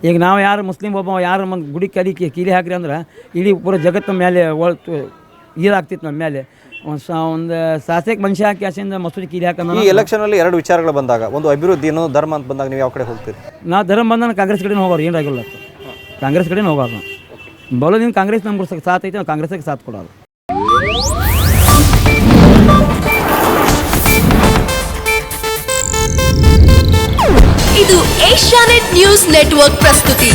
ಈಗ ನಾವು ಯಾರು ಮುಸ್ಲಿಂ ಒಬ್ಬ ಯಾರು ಒಂದು ಗುಡಿ ಕೀಲಿ ಹಾಕ್ರಿ ಅಂದ್ರೆ ಇಡೀ ಪೂರ ಜಗತ್ತಿನ ಮೇಲೆ ಇದಾಗ್ತಿತ್ತು ನಮ್ಮ ಮೇಲೆ. ಒಂದು ಸಾಸೆಗೆ ಮನುಷ್ಯ ಹಾಕಿ ಆಸೆಯಿಂದ ಮಸೂದಿ ಕೀಲಿ ಹಾಕಂದ್ರೆ. ಈ ಎಲೆಕ್ಷನಲ್ಲಿ 2 ವಿಚಾರಗಳು ಬಂದಾಗ, ಒಂದು ಅಭಿವೃದ್ಧಿ, ಇನ್ನೊಂದು ಧರ್ಮ ಅಂತ ಬಂದಾಗ ನೀವು ಯಾವ ಕಡೆ ಹೋಗ್ತೀರಿ? ನಾವು ಧರ್ಮ ಬಂದಾಗ ಕಾಂಗ್ರೆಸ್ ಕಡೆನೇ ಹೋಗೋರು, ಏನಾಗಿಲ್ಲ. ಕಾಂಗ್ರೆಸ್ ಕಡೆನೇ ಹೋಗೋದು. ಬರೋದಿಂದ ಕಾಂಗ್ರೆಸ್ ನಮ್ಗೆ ಸಾಥ್ ಐತೆ, ನಾವು ಕಾಂಗ್ರೆಸ್ಗೆ ಸಾಥ್ ಕೊಡೋದು. ಇದು ಏಷ್ಯಾನೆಟ್ ನ್ಯೂಸ್ ನೆಟ್ವರ್ಕ್ ಪ್ರಸ್ತುತಿ.